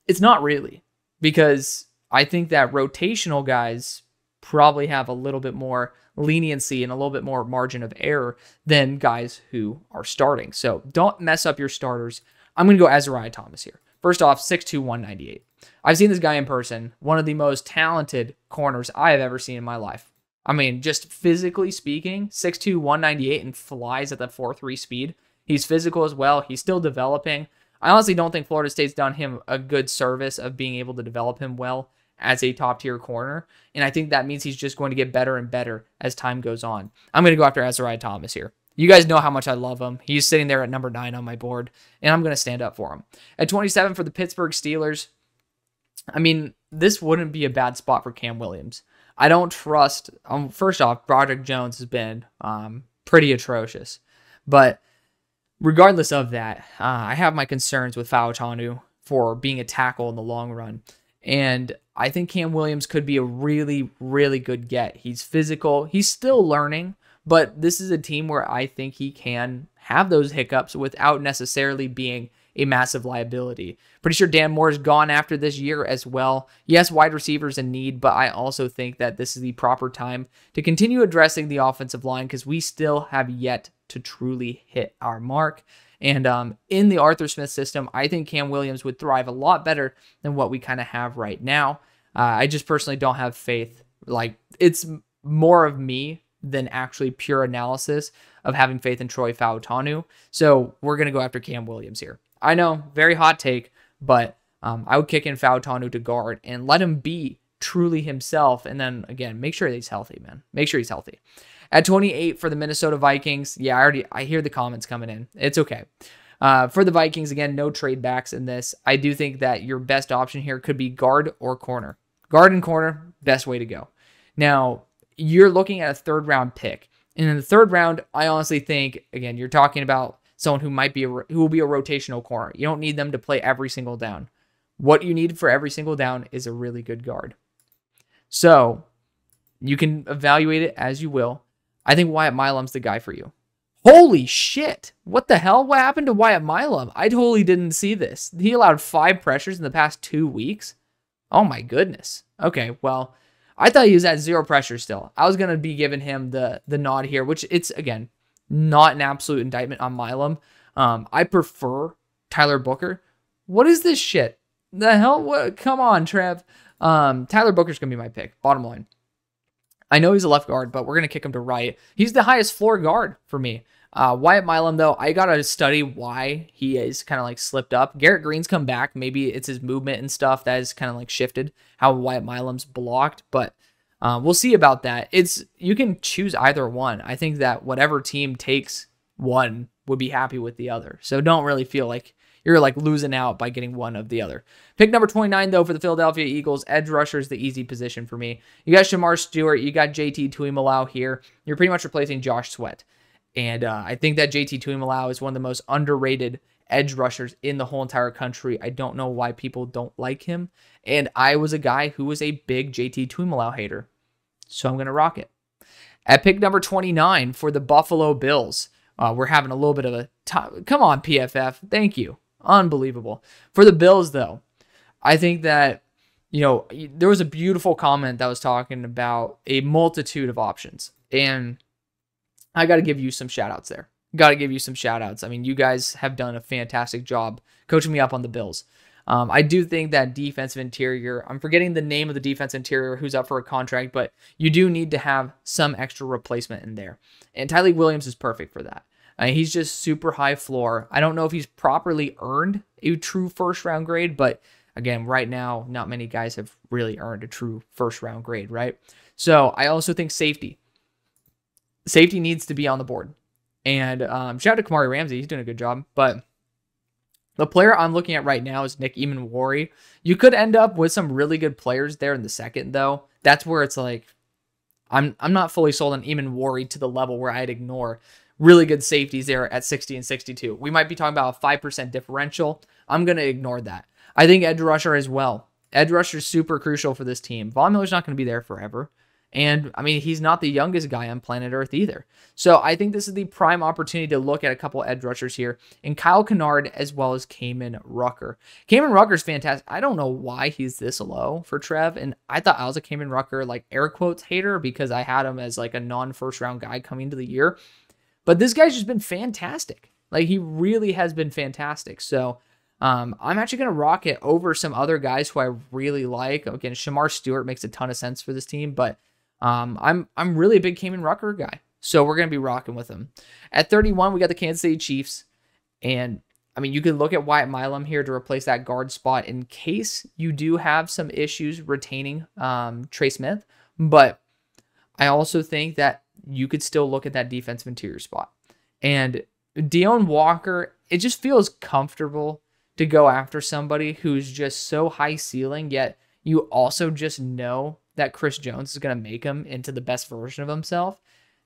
It's not really, because I think that rotational guys probably have a little bit more leniency and a little bit more margin of error than guys who are starting. So don't mess up your starters. I'm going to go Azariah Thomas here. First off, 6'2", 198. I've seen this guy in person, one of the most talented corners I have ever seen in my life. I mean, just physically speaking, 6'2", 198 and flies at the 4.3 speed. He's physical as well. He's still developing. I honestly don't think Florida State's done him a good service of being able to develop him well as a top-tier corner, and I think that means he's just going to get better and better as time goes on. I'm going to go after Azariah Thomas here. You guys know how much I love him. He's sitting there at number 9 on my board, and I'm going to stand up for him. At 27 for the Pittsburgh Steelers, I mean, this wouldn't be a bad spot for Cam Williams. I don't trust, first off, Broderick Jones has been pretty atrocious, but regardless of that, I have my concerns with Fautanu for being a tackle in the long run. And I think Cam Williams could be a really, really good get. He's physical. He's still learning, but this is a team where I think he can have those hiccups without necessarily being a massive liability. Pretty sure Dan Moore is gone after this year as well. Yes, wide receivers in need, but I also think that this is the proper time to continue addressing the offensive line because we still have yet to truly hit our mark. And in the Arthur Smith system, I think Cam Williams would thrive a lot better than what we kind of have right now. I just personally don't have faith. Like, it's more of me than actually pure analysis of having faith in Troy Fautanu. So we're going to go after Cam Williams here. I know, very hot take, but I would kick in Fautanu to guard and let him be truly himself. And then, again, make sure that he's healthy, man. Make sure he's healthy. At 28 for the Minnesota Vikings, yeah, I hear the comments coming in. It's okay. For the Vikings, again, no trade backs in this. I do think that your best option here could be guard or corner. Guard and corner, best way to go. Now, you're looking at a third-round pick. And in the third round, I honestly think, again, you're talking about someone who will be a rotational corner. You don't need them to play every single down. What you need for every single down is a really good guard. So, you can evaluate it as you will. I think Wyatt Milum's the guy for you. Holy shit. What the hell? What happened to Wyatt Milum? I totally didn't see this. He allowed 5 pressures in the past 2 weeks. Oh my goodness. Okay, well, I thought he was at 0 pressure still. I was going to be giving him the nod here, which it's, again, not an absolute indictment on Milum. I prefer Tyler Booker. What is this shit? The hell? What? Come on, Trev. Tyler Booker's going to be my pick, bottom line. I know he's a left guard, but we're going to kick him to right. He's the highest floor guard for me. Wyatt Milum, though, I got to study why he is kind of like slipped up. Garrett Green's come back. Maybe it's his movement and stuff that has kind of like shifted how Wyatt Milum's blocked, but we'll see about that. You can choose either one. I think that whatever team takes one would be happy with the other. So don't really feel like you're like losing out by getting one of the other. Pick number 29, though, for the Philadelphia Eagles. Edge rusher is the easy position for me. You got Shedeur Stewart. You got JT Tuimoloau here. You're pretty much replacing Josh Sweat. And I think that JT Tuimoloau is one of the most underrated edge rushers in the whole entire country. I don't know why people don't like him. And I was a guy who was a big JT Tuimoloau hater. So I'm going to rock it. At pick number 29 for the Buffalo Bills. We're having a little bit of a time. Come on, PFF. Thank you. Unbelievable. For the Bills, though, I think that, there was a beautiful comment that was talking about a multitude of options. And I got to give you some shout outs there. Got to give you some shout outs. I mean, you guys have done a fantastic job coaching me up on the Bills. I do think that defensive interior, I'm forgetting the name of the defense interior who's up for a contract, but you do need to have some extra replacement in there. And Tyleik Williams is perfect for that. He's just super high floor. I don't know if he's properly earned a true first-round grade, but again, right now, not many guys have really earned a true first-round grade, right? So I also think safety. Safety needs to be on the board. And shout out to Kamari Ramsey. He's doing a good job. But the player I'm looking at right now is Nick Eamon-Wari. You could end up with some really good players there in the second, though. That's where it's like, I'm not fully sold on Eamon-Wari to the level where I'd ignore really good safeties there at 60 and 62. We might be talking about a 5% differential. I'm going to ignore that. I think edge rusher as well. Edge rusher is super crucial for this team. Von Miller's not going to be there forever. And, I mean, he's not the youngest guy on planet Earth either. So I think this is the prime opportunity to look at a couple edge rushers here. And Kyle Kennard as well as Kaimon Rucker. Kaimon Rucker's fantastic. I don't know why he's this low for Trev. And I thought I was a Kaimon Rucker, like, air quotes hater because I had him as, like, a non-first round guy coming to the year. But this guy's just been fantastic. Like, he really has been fantastic. So I'm actually going to rock it over some other guys who I really like. Again, Shedeur Stewart makes a ton of sense for this team, but I'm really a big Kaimon Rucker guy. So we're going to be rocking with him. At 31, we got the Kansas City Chiefs. And, I mean, you could look at Wyatt Milum here to replace that guard spot in case you do have some issues retaining Trey Smith. But I also think that you could still look at that defensive interior spot. And Deone Walker, it just feels comfortable to go after somebody who's just so high ceiling, yet you also just know that Chris Jones is going to make him into the best version of himself.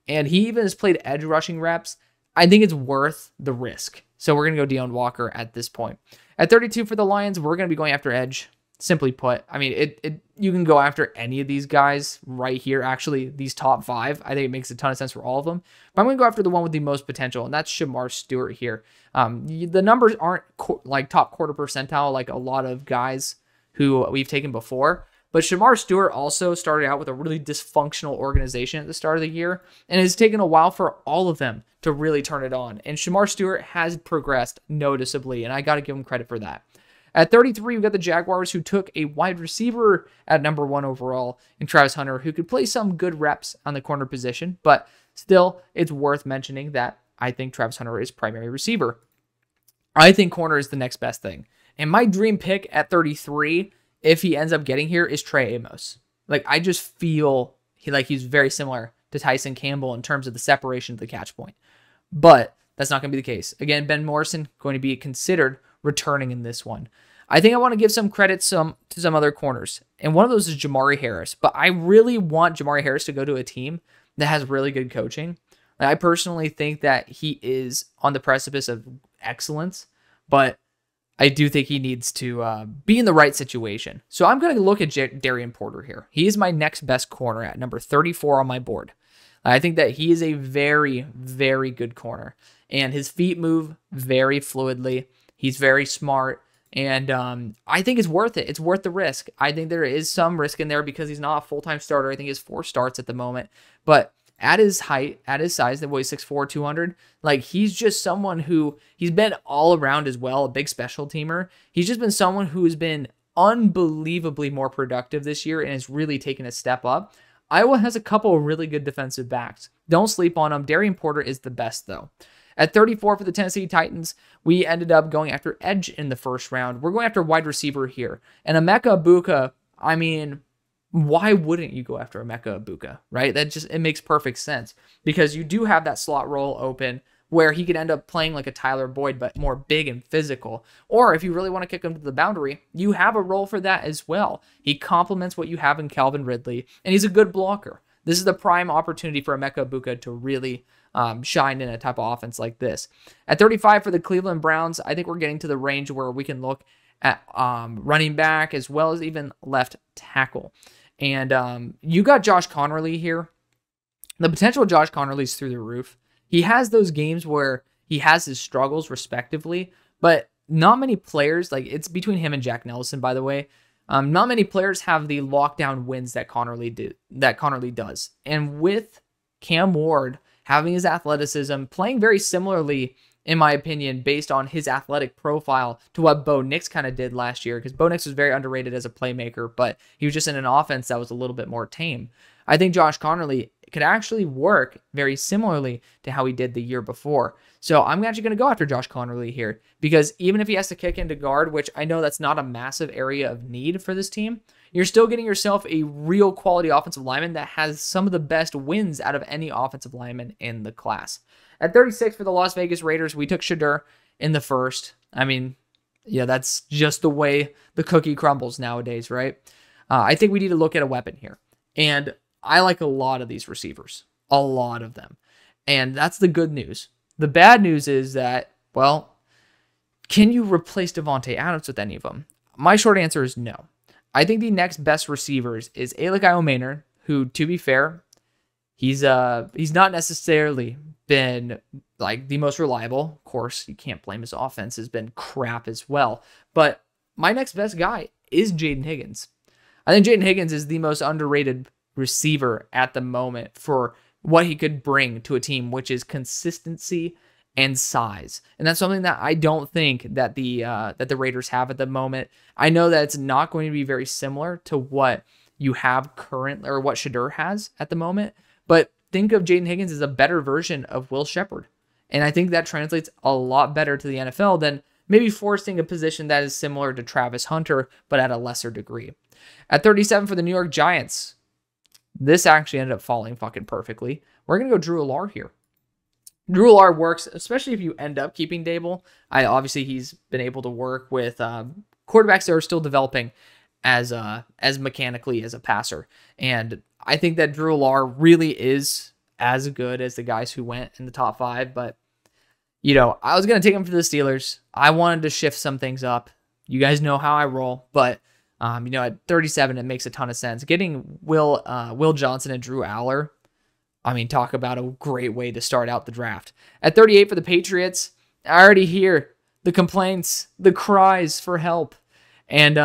And he even has played edge rushing reps. I think it's worth the risk. So we're going to go Deone Walker at this point. At 32 for the Lions, we're going to be going after edge. Simply put, I mean, you can go after any of these guys right here. Actually, these top 5, I think it makes a ton of sense for all of them. But I'm going to go after the one with the most potential, and that's Shedeur Stewart here. The numbers aren't like top quarter percentile like a lot of guys who we've taken before. But Shedeur Stewart also started out with a really dysfunctional organization at the start of the year, and it's taken a while for all of them to really turn it on. And Shedeur Stewart has progressed noticeably, and I got to give him credit for that. At 33, we've got the Jaguars, who took a wide receiver at number 1 overall in Travis Hunter, who could play some good reps on the corner position, but still, it's worth mentioning that I think Travis Hunter is primary receiver. I think corner is the next best thing. And my dream pick at 33, if he ends up getting here, is Trey Amos. Like, I just feel he's very similar to Tyson Campbell in terms of the separation of the catch point. But that's not going to be the case. Again, Ben Morrison going to be considered returning in this one. I think I want to give some credit to some other corners. And one of those is Jamari Harris. But I really want Jamari Harris to go to a team that has really good coaching. I personally think that he is on the precipice of excellence, but I do think he needs to be in the right situation. So I'm going to look at Darian Porter here. He is my next best corner at number 34 on my board. I think that he is a very, very good corner, and his feet move very fluidly. He's very smart, and I think it's worth it. It's worth the risk. I think there is some risk in there because he's not a full-time starter. I think he has 4 starts at the moment, but at his height, at his size, that boy's 6'4", 200. Like, he's just someone who, he's been all around as well, a big special teamer. He's just been someone who has been unbelievably more productive this year and has really taken a step up. Iowa has a couple of really good defensive backs. Don't sleep on them. Darian Porter is the best, though. At 34 for the Tennessee Titans, we ended up going after edge in the first round. We're going after wide receiver here. And Emeka Egbuka, I mean, why wouldn't you go after Emeka Egbuka, right? It makes perfect sense because you do have that slot role open where he could end up playing like a Tyler Boyd, but more big and physical. Or if you really want to kick him to the boundary, you have a role for that as well. He complements what you have in Calvin Ridley, and he's a good blocker. This is the prime opportunity for Emeka Egbuka to really shine in a type of offense like this. At 35 for the Cleveland Browns, I think we're getting to the range where we can look at running back as well as even left tackle. And you got Josh Connerly here. The potential of Josh Connerly is through the roof. He has those games where he has his struggles respectively, but not many players, like it's between him and Jack Nelson, by the way. Not many players have the lockdown wins that Connerly does. And with Cam Ward having his athleticism, playing very similarly, in my opinion, based on his athletic profile to what Bo Nix kind of did last year, because Bo Nix was very underrated as a playmaker, but he was just in an offense that was a little bit more tame. I think Josh Connerly could actually work very similarly to how he did the year before. So I'm actually going to go after Josh Connerly here, because even if he has to kick into guard, which I know that's not a massive area of need for this team, you're still getting yourself a real quality offensive lineman that has some of the best wins out of any offensive lineman in the class. At 36 for the Las Vegas Raiders, we took Shedeur in the first. I mean, yeah, that's just the way the cookie crumbles nowadays, right? I think we need to look at a weapon here. And I like a lot of these receivers, a lot of them. And that's the good news. The bad news is that, well, can you replace Devontae Adams with any of them? My short answer is no. I think the next best receivers is Alec Maynard, who, to be fair, he's not necessarily been like the most reliable. Of course, you can't blame his offense has been crap as well. But my next best guy is Jaden Higgins. I think Jaden Higgins is the most underrated receiver at the moment for what he could bring to a team, which is consistency and size. And that's something that I don't think that the Raiders have at the moment. I know that it's not going to be very similar to what you have currently or what Shedeur has at the moment, but think of Jaden Higgins as a better version of Will Shepherd. And I think that translates a lot better to the NFL than maybe forcing a position that is similar to Travis Hunter, but at a lesser degree. At 37 for the New York Giants, this actually ended up falling fucking perfectly. We're going to go Drew Allar here. Drew Allar works, especially if you end up keeping Dable. Obviously, he's been able to work with quarterbacks that are still developing as mechanically as a passer. And I think that Drew Allar really is as good as the guys who went in the top 5. But, you know, I was going to take him for the Steelers. I wanted to shift some things up. You guys know how I roll. But, you know, at 37, it makes a ton of sense. Getting Will Johnson and Drew Allar, I mean, talk about a great way to start out the draft. At 38 for the Patriots, I already hear the complaints, the cries for help. And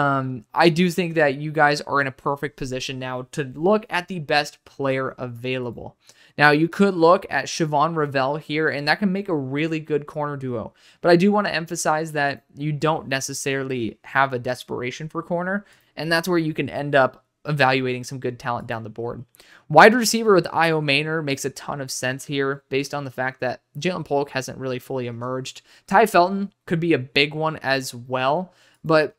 I do think that you guys are in a perfect position now to look at the best player available. Now, you could look at Siobhan Ravel here, and that can make a really good corner duo. But I do want to emphasize that you don't necessarily have a desperation for corner, and that's where you can end up evaluating some good talent down the board. Wide receiver with Io Maynor makes a ton of sense here based on the fact that Jalen Polk hasn't really fully emerged. Ty Felton could be a big one as well, but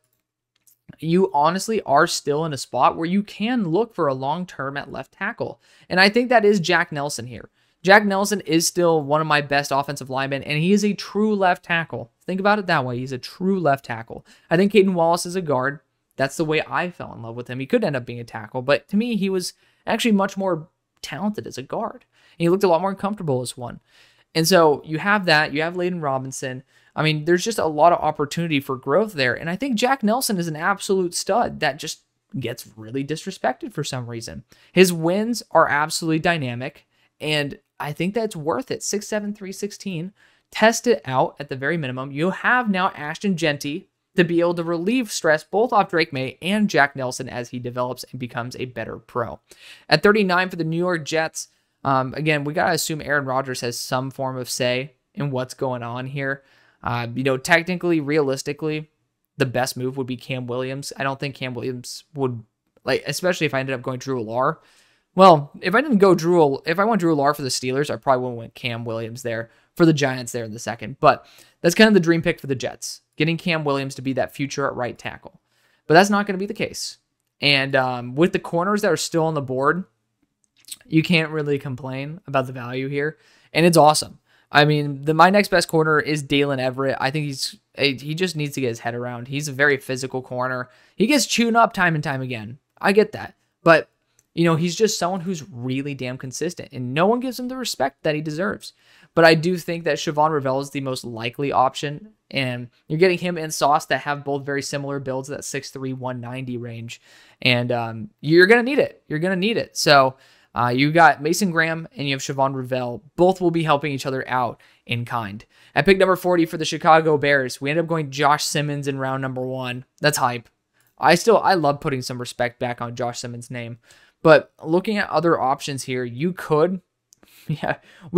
you honestly are still in a spot where you can look for a long-term at left tackle. And I think that is Jack Nelson here. Jack Nelson is still one of my best offensive linemen, and he is a true left tackle. Think about it that way. He's a true left tackle. I think Caden Wallace is a guard. That's the way I fell in love with him. He could end up being a tackle, but to me, he was actually much more talented as a guard. And he looked a lot more comfortable as one. And so you have that. You have Layden Robinson. I mean, there's just a lot of opportunity for growth there. And I think Jack Nelson is an absolute stud that just gets really disrespected for some reason. His wins are absolutely dynamic, and I think that's worth it. 6'7", 316. Test it out at the very minimum. You have now Ashton Genty to be able to relieve stress both off Drake May and Jack Nelson as he develops and becomes a better pro. At 39 for the New York Jets, again, we got to assume Aaron Rodgers has some form of say in what's going on here. Technically, realistically, the best move would be Cam Williams. I don't think Cam Williams would, especially if I ended up going Drew Allar. Well, if I went Drew Allar for the Steelers, I probably wouldn't want Cam Williams there for the Giants there in the second. But that's kind of the dream pick for the Jets, getting Cam Williams to be that future at right tackle. But that's not going to be the case. And with the corners that are still on the board, you can't really complain about the value here. And it's awesome. I mean, my next best corner is Dalen Everett. I think he just needs to get his head around. He's a very physical corner. He gets chewed up time and time again. I get that. But, he's just someone who's really damn consistent, and no one gives him the respect that he deserves. But I do think that Siobhan Ravel is the most likely option, and you're getting him and Sauce that have both very similar builds at that 6'3", 190 range. And you're going to need it. You're going to need it. So you got Mason Graham and you have Siobhan Ravel. Both will be helping each other out in kind. At pick number 40 for the Chicago Bears, we end up going Josh Simmons in round number 1. That's hype. I love putting some respect back on Josh Simmons' name. But looking at other options here, we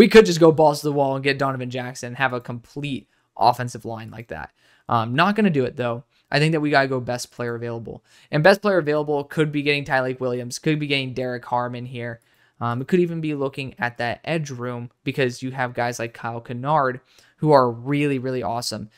could just go balls to the wall and get Donovan Jackson, have a complete offensive line like that. Not going to do it, though. I think that we got to go best player available. And best player available could be getting Tyleik Williams, could be getting Derek Harmon here. It could even be looking at that edge room because you have guys like Kyle Kennard who are really, really awesome.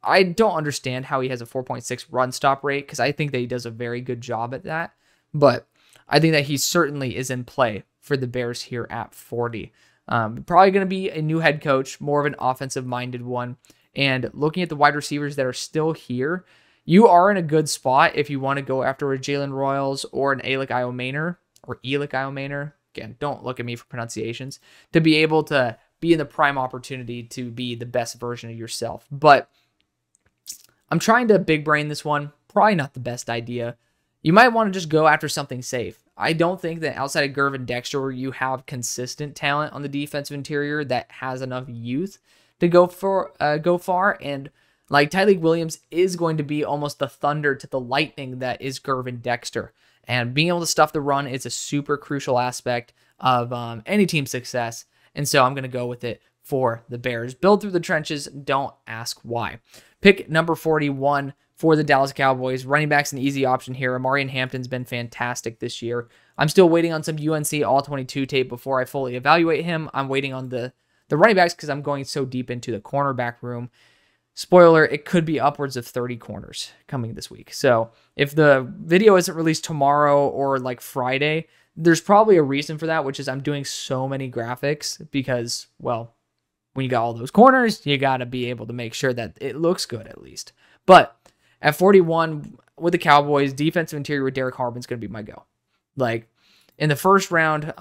I don't understand how he has a 4.6 run stop rate because I think that he does a very good job at that. But I think that he certainly is in play for the Bears here at 40. Probably going to be a new head coach, more of an offensive-minded one. And looking at the wide receivers that are still here, you are in a good spot if you want to go after a Jalen Royals or an Alec Iomainer or Elic Iomainer. Again, don't look at me for pronunciations. To be able to be in the prime opportunity to be the best version of yourself. But I'm trying to big brain this one. Probably not the best idea. You might want to just go after something safe. I don't think that outside of Gervin Dexter, you have consistent talent on the defensive interior that has enough youth to go far. And like Tyleik Williams is going to be almost the thunder to the lightning that is Gervin Dexter. And being able to stuff the run is a super crucial aspect of any team's success. And so I'm going to go with it for the Bears. Build through the trenches. Don't ask why. Pick number 41 for the Dallas Cowboys. Running back's an easy option here. Amarian Hampton's been fantastic this year. I'm still waiting on some UNC All-22 tape before I fully evaluate him. I'm waiting on the running backs because I'm going so deep into the cornerback room. Spoiler, it could be upwards of 30 corners coming this week. So if the video isn't released tomorrow or like Friday, there's probably a reason for that, which is I'm doing so many graphics because, well, when you got all those corners, you got to be able to make sure that it looks good at least. But at 41 with the Cowboys, defensive interior with Derek Harbin's going to be my go. Like in the first round,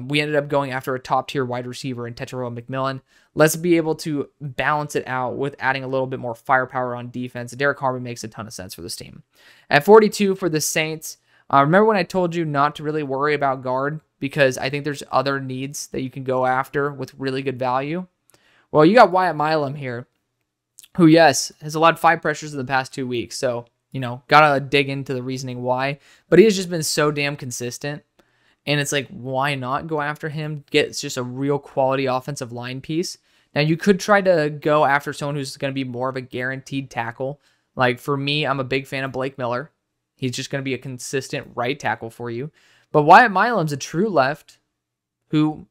we ended up going after a top tier wide receiver in Tetairoa McMillan. Let's be able to balance it out with adding a little bit more firepower on defense. Derek Harbin makes a ton of sense for this team. At 42 for the Saints, remember when I told you not to really worry about guard because I think there's other needs that you can go after with really good value? Well, you got Wyatt Milam here, who, yes, has allowed 5 pressures in the past 2 weeks. So, got to dig into the reasoning why. But he has just been so damn consistent. And it's like, why not go after him? Get just a real quality offensive line piece. Now, you could try to go after someone who's going to be more of a guaranteed tackle. Like, for me, I'm a big fan of Blake Miller. He's just going to be a consistent right tackle for you. But Wyatt Milam's a true left who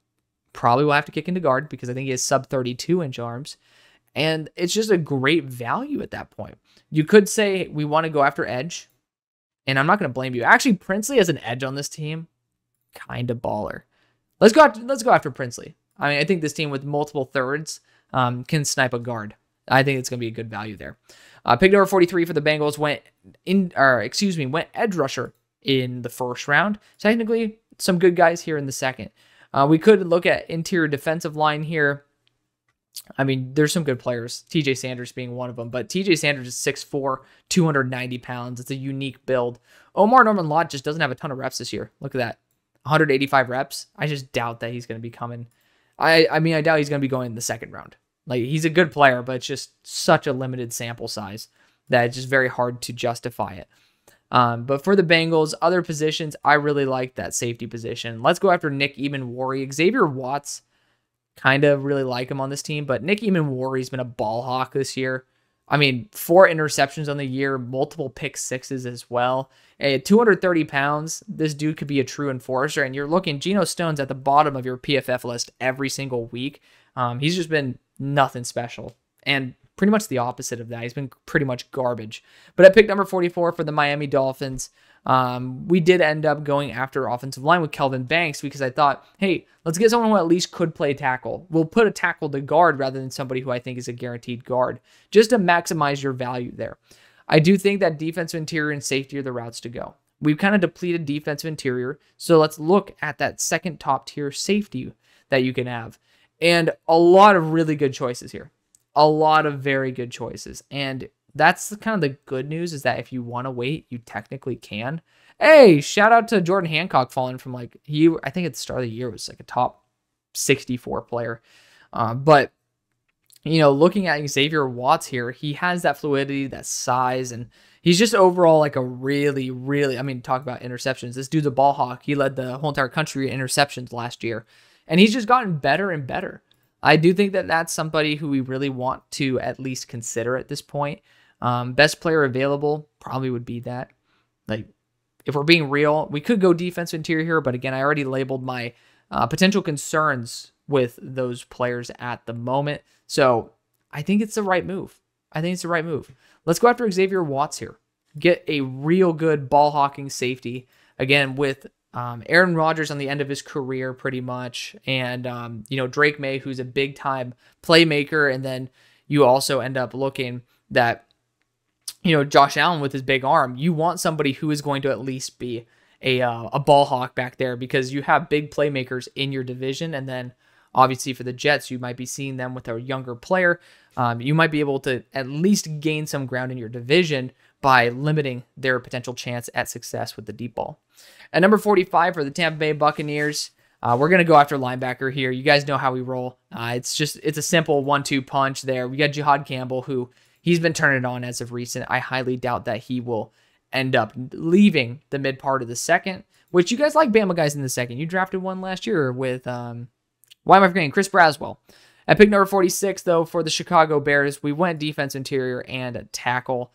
probably will have to kick into guard because I think he has sub 32-inch arms. And it's just a great value at that point. You could say we want to go after edge. And I'm not going to blame you. Actually, Princely as an edge on this team, kind of baller. Let's go after Princely. I mean, I think this team with multiple thirds can snipe a guard. I think it's going to be a good value there. Pick number 43 for the Bengals went edge rusher in the first round. Technically, some good guys here in the second. We could look at interior defensive line here. I mean, there's some good players, TJ Sanders being one of them, but TJ Sanders is 6'4", 290 pounds. It's a unique build. Omar Norman-Lott just doesn't have a ton of reps this year. Look at that. 185 reps. I just doubt that he's going to be coming. I mean, I doubt he's going to be going in the second round. Like, he's a good player, but it's just such a limited sample size that it's just very hard to justify it. But for the Bengals, other positions, I really like that safety position. Let's go after Nick Eamon-Warry. Xavier Watts, kind of really like him on this team, but Nick Eamon-Warry's been a ball hawk this year. I mean, 4 interceptions on the year, multiple pick sixes as well. At 230 pounds, this dude could be a true enforcer, and you're looking, Geno Stone's at the bottom of your PFF list every single week. He's just been nothing special, and pretty much the opposite of that. He's been pretty much garbage. But at pick number 44 for the Miami Dolphins, we did end up going after offensive line with Kelvin Banks because I thought, hey, let's get someone who at least could play tackle. We'll put a tackle to guard rather than somebody who I think is a guaranteed guard, just to maximize your value there. I do think that defensive interior and safety are the routes to go. We've kind of depleted defensive interior, so let's look at that second top tier safety that you can have. And a lot of really good choices here. A lot of very good choices. And that's kind of the good news, is that if you want to wait, you technically can. Hey, shout out to Jordan Hancock falling from I think at the start of the year was like a top 64 player. But, you know, looking at Xavier Watts here, he has that fluidity, that size, and he's just overall like a really, really, I mean, talk about interceptions. This dude's a ball hawk. He led the whole entire country in interceptions last year. And he's just gotten better and better. I do think that that's somebody who we really want to at least consider at this point. Best player available probably would be that. Like, if we're being real, we could go defensive interior here, but again, I already labeled my potential concerns with those players at the moment. So I think it's the right move. Let's go after Xavier Watts here. Get a real good ball hawking safety. Again, with Aaron Rodgers on the end of his career pretty much. And, you know, Drake May, who's a big time playmaker. And then you also end up looking that, you know, Josh Allen with his big arm, you want somebody who is going to at least be a ball hawk back there, because you have big playmakers in your division. And then obviously for the Jets, you might be seeing them with a younger player. You might be able to at least gain some ground in your division by limiting their potential chance at success with the deep ball. At number 45 for the Tampa Bay Buccaneers, we're going to go after linebacker here. You guys know how we roll. It's a simple 1-2 punch there. We got Jihad Campbell, who he's been turning it on as of recent. I highly doubt that he will end up leaving the mid part of the second, which you guys like Bama guys in the second. You drafted one last year with, why am I forgetting? Chris Braswell. At pick number 46, though, for the Chicago Bears, we went defense interior and a tackle.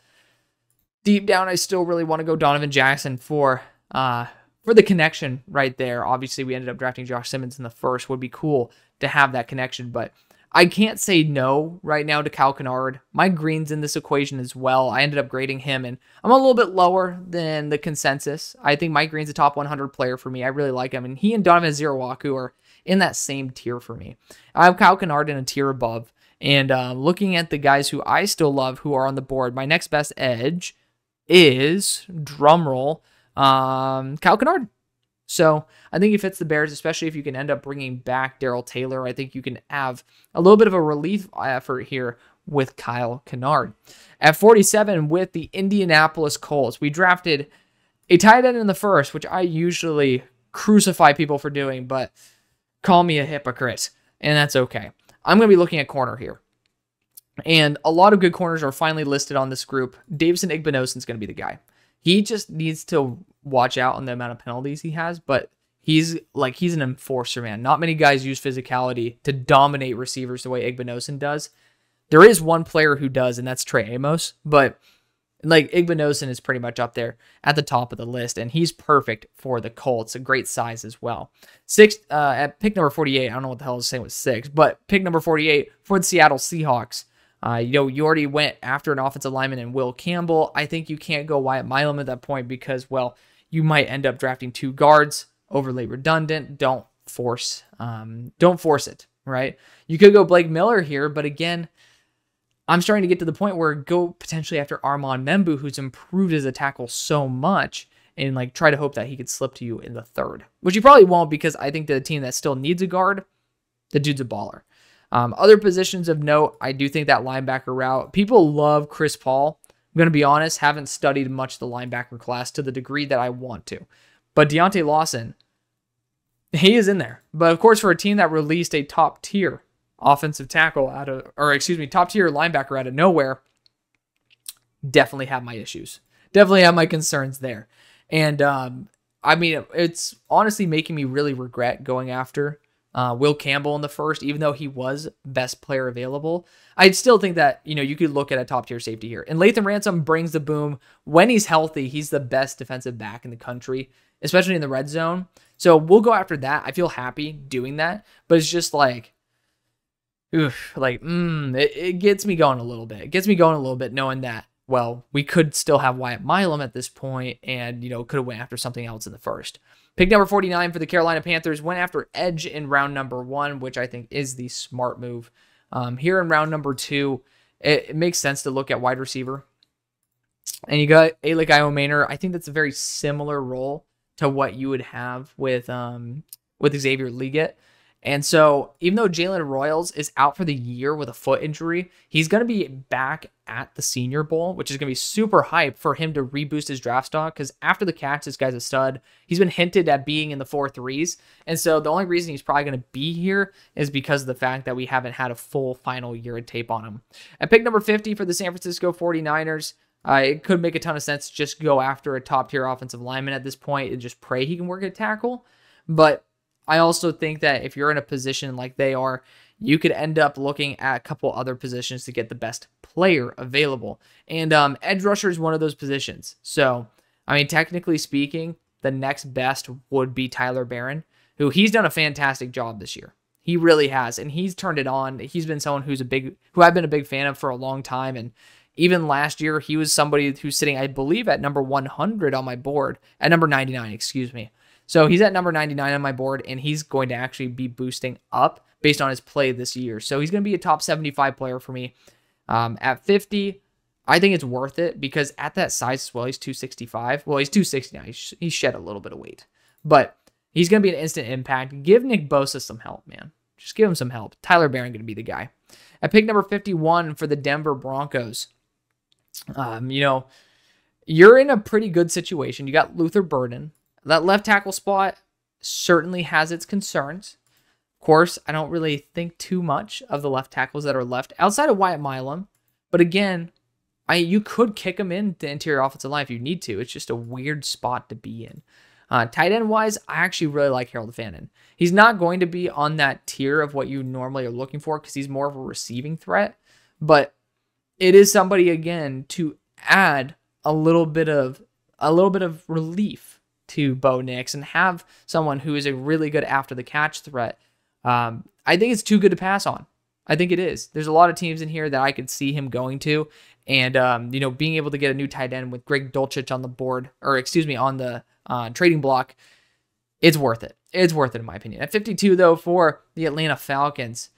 Deep down, I still really want to go Donovan Jackson for the connection right there. Obviously, we ended up drafting Josh Simmons in the first. Would be cool to have that connection, but I can't say no right now to Cal Kennard. Mike Green's in this equation as well. I ended up grading him, and I'm a little bit lower than the consensus. I think Mike Green's a top 100 player for me. I really like him, and he and Donovan Zirawaku are in that same tier for me. I have Cal Kennard in a tier above, and looking at the guys who I still love who are on the board, my next best edge is, drumroll, Cal Kennard. So I think he fits the Bears, especially if you can end up bringing back Darrell Taylor. I think you can have a little bit of a relief effort here with Kyle Kennard. At 47 with the Indianapolis Colts, we drafted a tight end in the first, which I usually crucify people for doing, but call me a hypocrite, and that's okay. I'm going to be looking at corner here. And a lot of good corners are finally listed on this group. Davison Igbinosun is going to be the guy. He just needs to watch out on the amount of penalties he has, but He's an enforcer, man. Not many guys use physicality to dominate receivers the way Igbinosun does. There is one player who does, and that's Trey Amos, but like Igbinosun is pretty much up there at the top of the list, and he's perfect for the Colts. A great size as well. At pick number 48, I don't know what the hell I was saying with 6, but pick number 48 for the Seattle Seahawks. You already went after an offensive lineman in Will Campbell. I think you can't go Wyatt Milam at that point because, well, you might end up drafting 2 guards. Overly redundant. Don't force it, right? You could go Blake Miller here, but again, I'm starting to get to the point where go potentially after Armand Membu, who's improved as a tackle so much, and like try to hope that he could slip to you in the 3rd, which you probably won't because I think the team that still needs a guard, the dude's a baller. Other positions of note, I do think that linebacker route, people love Chris Paul. I'm going to be honest, haven't studied much the linebacker class to the degree that I want to. But Deontay Lawson, he is in there. But of course, for a team that released a top-tier offensive tackle top-tier linebacker out of nowhere, definitely have my issues. Definitely have my concerns there. And, I mean, it's honestly making me really regret going after Will Campbell in the 1st, even though he was best player available. I'd still think that, you could look at a top-tier safety here. And Lathan Ransom brings the boom. When he's healthy, he's the best defensive back in the country, especially in the red zone. So we'll go after that. I feel happy doing that, but it's just like, it gets me going a little bit. It gets me going a little bit knowing that, well, we could still have Wyatt Milam at this point and, could have went after something else in the 1st. Pick number 49 for the Carolina Panthers went after edge in round number 1, which I think is the smart move. Here in round number 2, it makes sense to look at wide receiver. And you got Alec Iomaner. I think that's a very similar role to what you would have with Xavier Legette. And so even though Jalen Royals is out for the year with a foot injury, he's going to be back at the Senior Bowl, which is going to be super hype for him to reboost his draft stock because after the catch, this guy's a stud. He's been hinted at being in the 4.3s. And so the only reason he's probably going to be here is because of the fact that we haven't had a full final year of tape on him. At pick number 50 for the San Francisco 49ers, it could make a ton of sense to just go after a top-tier offensive lineman at this point and just pray he can work at tackle. But I also think that if you're in a position like they are, you could end up looking at a couple other positions to get the best player available. And edge rusher is one of those positions. So, I mean, technically speaking, the next best would be Tyler Barron, who he's done a fantastic job this year. He really has, and he's turned it on. He's been someone who I've been a big fan of for a long time, and even last year, he was somebody who's sitting, I believe, at number 100 on my board, at number 99, excuse me. So he's at number 99 on my board, and he's going to actually be boosting up based on his play this year. So he's going to be a top 75 player for me. At 50, I think it's worth it because at that size as well, he's 265. Well, he's 260 now. He's shed a little bit of weight. But he's going to be an instant impact. Give Nick Bosa some help, man. Just give him some help. Tyler Barron going to be the guy. At pick number 51 for the Denver Broncos, you're in a pretty good situation. You got Luther Burden. That left tackle spot certainly has its concerns. Of course, I don't really think too much of the left tackles that are left outside of Wyatt Milam. But again, you could kick him in the interior offensive line if you need to. It's just a weird spot to be in. Tight end wise, I actually really like Harold Fannin. He's not going to be on that tier of what you normally are looking for because he's more of a receiving threat. But it is somebody, again, to add a little bit of relief to Bo Nix and have someone who is a really good after the catch threat. I think it's too good to pass on. I think it is. There's a lot of teams in here that I could see him going to, and being able to get a new tight end with Greg Dulcich on the board, on the trading block, it's worth it. It's worth it in my opinion. At 52 though, for the Atlanta Falcons,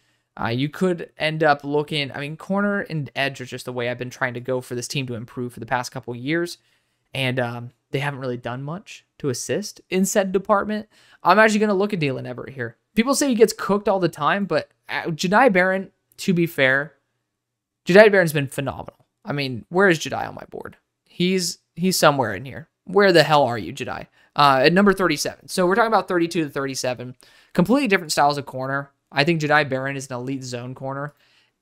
you could end up looking, corner and edge are just the way I've been trying to go for this team to improve for the past couple of years. And they haven't really done much to assist in said department. I'm actually going to look at Dalen Everett here. People say he gets cooked all the time, but Jedi Barron, to be fair, Jedi Barron's been phenomenal. Where is Jedi on my board? He's somewhere in here. Where the hell are you, Jedi? At number 37. So we're talking about 32 to 37. Completely different styles of corner. I think Jedi Barron is an elite zone corner.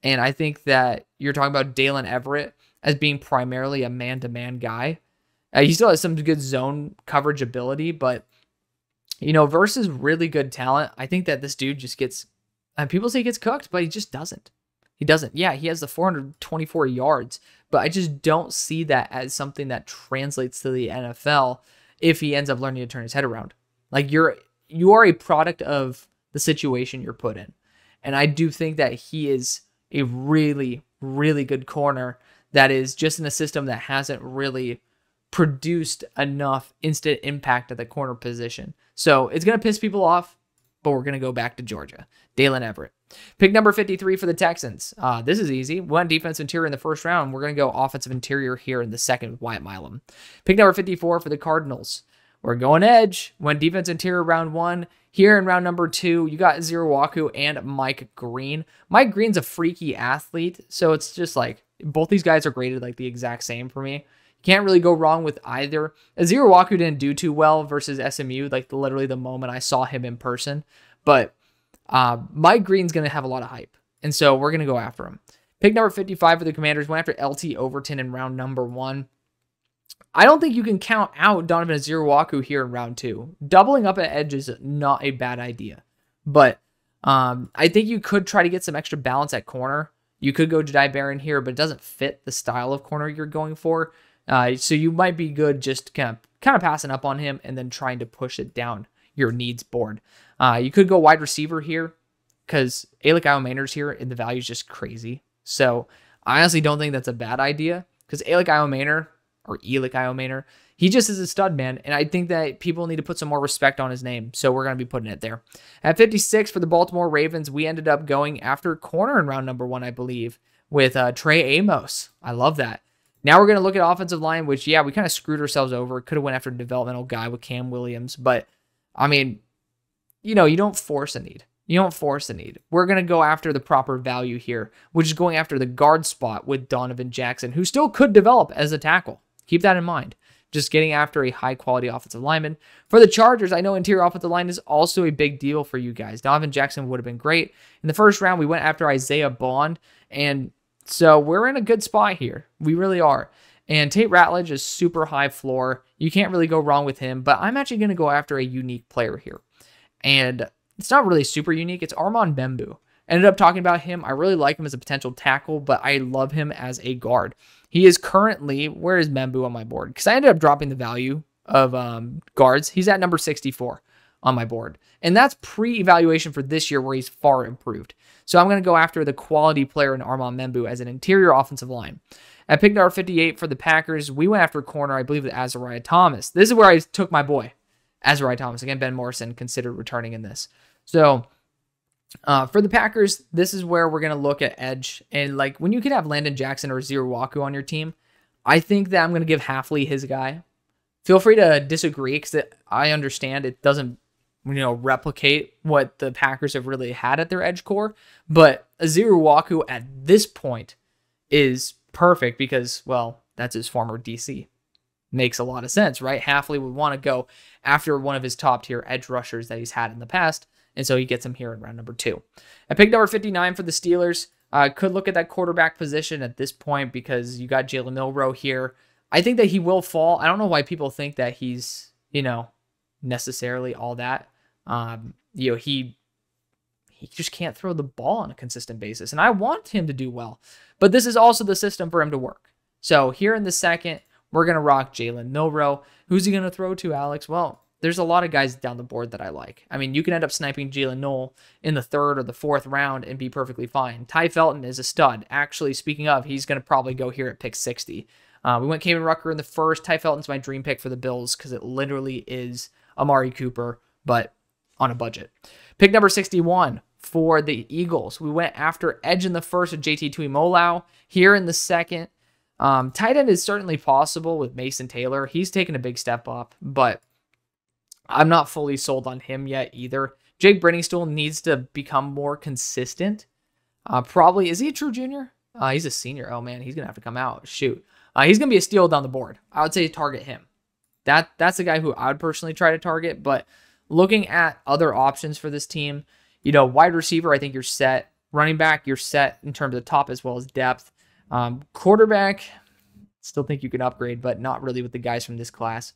And I think that you're talking about Dalen Everett as being primarily a man-to-man guy. He still has some good zone coverage ability, but versus really good talent, I think that this dude just gets, and people say he gets cooked, but he just doesn't. He doesn't. Yeah, he has the 424 yards, but I just don't see that as something that translates to the NFL if he ends up learning to turn his head around. Like you are a product of the situation you're put in. And I do think that he is a really, really good corner that is just in a system that hasn't really produced enough instant impact at the corner position. So it's going to piss people off, but we're going to go back to Georgia. Dalen Everett. Pick number 53 for the Texans. This is easy. One defensive interior in the first round. We're going to go offensive interior here in the second with Wyatt Milam. Pick number 54 for the Cardinals. We're going edge. When defense interior round 1. Here in round number 2, you got Zirawaku and Mike Green. Mike Green's a freaky athlete, so it's just like both these guys are graded like the exact same for me. Can't really go wrong with either. Zirawaku didn't do too well versus SMU, like literally the moment I saw him in person. But Mike Green's going to have a lot of hype, and so we're going to go after him. Pick number 55 for the Commanders. Went after LT Overton in round number 1. I don't think you can count out Donovan Zirawaku here in round 2. Doubling up at edge is not a bad idea. But I think you could try to get some extra balance at corner. You could go Jedi Barron here, but it doesn't fit the style of corner you're going for. So you might be good just kind of passing up on him and then trying to push it down your needs board. You could go wide receiver here because Alec Iomaner's here and the value is just crazy. So I honestly don't think that's a bad idea because Alec Iomaner, or Elic Iomaner, he just is a stud, man. And I think that people need to put some more respect on his name. So we're going to be putting it there. At 56 for the Baltimore Ravens, we ended up going after corner in round number 1, I believe, with Trey Amos. I love that. Now we're going to look at offensive line, which, yeah, we kind of screwed ourselves over. Could have went after a developmental guy with Cam Williams. But, I mean, you don't force a need. You don't force a need. We're going to go after the proper value here, which is going after the guard spot with Donovan Jackson, who still could develop as a tackle. Keep that in mind. Just getting after a high-quality offensive lineman. For the Chargers, I know interior offensive line is also a big deal for you guys. Donovan Jackson would have been great. In the first round, we went after Isaiah Bond, and so we're in a good spot here. We really are. And Tate Ratledge is super high floor. You can't really go wrong with him, but I'm actually going to go after a unique player here. And it's not really super unique. It's Armand Bembou. Ended up talking about him. I really like him as a potential tackle, but I love him as a guard. He is currently, where is Bembou on my board? Because I ended up dropping the value of guards. He's at number 64 on my board. And that's pre-evaluation for this year where he's far improved. So I'm going to go after the quality player in Armand Bembou as an interior offensive line. At pick number 58 for the Packers, we went after corner, I believe, with Azariah Thomas. This is where I took my boy, Azariah Thomas. Again, Ben Morrison considered returning in this. So for the Packers, this is where we're going to look at edge. And like when you can have Landon Jackson or Zirawaku on your team, I think that I'm going to give Halfley his guy. Feel free to disagree because I understand it doesn't replicate what the Packers have really had at their edge core. But Zirawaku at this point is perfect because, well, that's his former DC. Makes a lot of sense, right? Halfley would want to go after one of his top tier edge rushers that he's had in the past. And so he gets him here in round number 2. At pick number 59 for the Steelers, could look at that quarterback position at this point because you got Jalen Milroe here. I think that he will fall. I don't know why people think that he's, necessarily all that. He just can't throw the ball on a consistent basis. And I want him to do well. But this is also the system for him to work. So here in the second, we're going to rock Jalen Milroe. Who's he going to throw to, Alex? Well, there's a lot of guys down the board that I like. I mean, you can end up sniping Jalen Noel in the 3rd or the 4th round and be perfectly fine. Ty Felton is a stud. Actually, speaking of, he's going to probably go here at pick 60. We went Kamen Rucker in the 1st. Ty Felton's my dream pick for the Bills because it literally is Amari Cooper, but on a budget. Pick number 61 for the Eagles. We went after edge in the 1st with JT Tuimoloau. Here in the 2nd, tight end is certainly possible with Mason Taylor. He's taken a big step up, but I'm not fully sold on him yet either. Jake Brenningstool needs to become more consistent. Probably, is he a true junior? He's a senior. Oh man, he's going to have to come out. Shoot. He's going to be a steal down the board. I would say target him. That's the guy who I would personally try to target, but looking at other options for this team, wide receiver, I think you're set. Running back, you're set in terms of top as well as depth. Quarterback, still think you can upgrade, but not really with the guys from this class.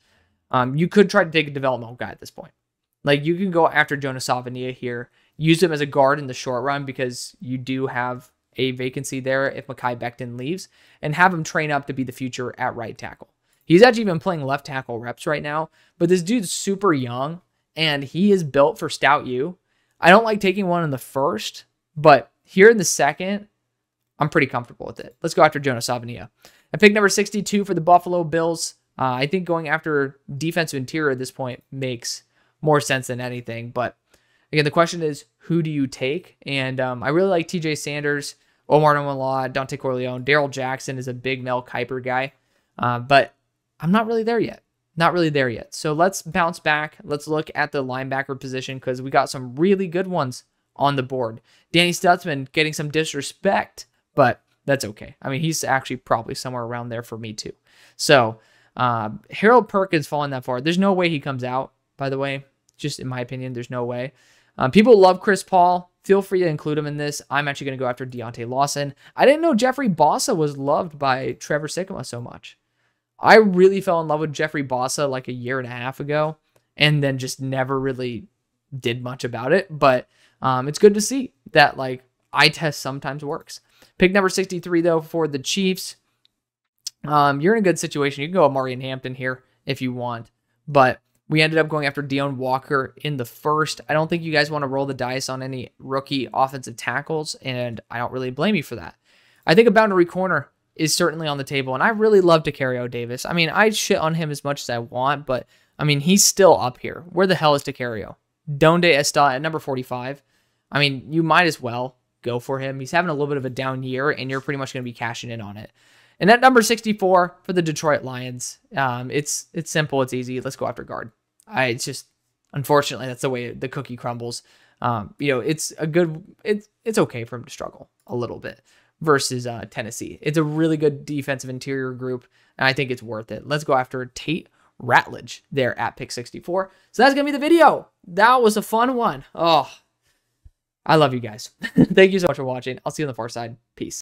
You could try to take a developmental guy at this point. Like, you can go after Jonas Savania here, use him as a guard in the short run because you do have a vacancy there if Mekhi Becton leaves, and have him train up to be the future at right tackle. He's actually been playing left tackle reps right now, but this dude's super young, and he is built for Stout U. I don't like taking one in the first, but here in the second, I'm pretty comfortable with it. Let's go after Jonas Savania. At pick number 62 for the Buffalo Bills, I think going after defensive interior at this point makes more sense than anything. But again, the question is, who do you take? And I really like TJ Sanders, Omar Namala, Dante Corleone. Daryl Jackson is a big Mel Kiper guy. But I'm not really there yet. Not really there yet. So let's bounce back. Let's look at the linebacker position because we got some really good ones on the board. Danny Stutzman getting some disrespect, but that's okay. I mean, he's actually probably somewhere around there for me too. So Harold Perkins falling that far. There's no way he comes out, by the way. Just in my opinion, there's no way. People love Chris Paul. Feel free to include him in this. I'm actually going to go after Deontay Lawson. I didn't know Jeffrey Bossa was loved by Trevor Sikkema so much. I really fell in love with Jeffrey Bossa like a year and a half ago, and then just never really did much about it. But it's good to see that like eye test sometimes works. Pick number 63 though for the Chiefs. You're in a good situation. You can go Amari and Hampton here if you want, but we ended up going after Deone Walker in the first. I don't think you guys want to roll the dice on any rookie offensive tackles, and I don't really blame you for that. I think a boundary corner is certainly on the table, and I really love Tacario Davis. I mean, I shit on him as much as I want, but I mean, he's still up here. Where the hell is Tacario? Donde está at number 45. I mean, you might as well go for him. He's having a little bit of a down year, and you're pretty much going to be cashing in on it. And at number 64 for the Detroit Lions, it's simple, it's easy. Let's go after guard. It's just, unfortunately, that's the way the cookie crumbles. It's okay for him to struggle a little bit versus Tennessee. It's a really good defensive interior group, and I think it's worth it. Let's go after Tate Ratledge there at pick 64. So that's going to be the video. That was a fun one. Oh, I love you guys. Thank you so much for watching. I'll see you on the far side. Peace.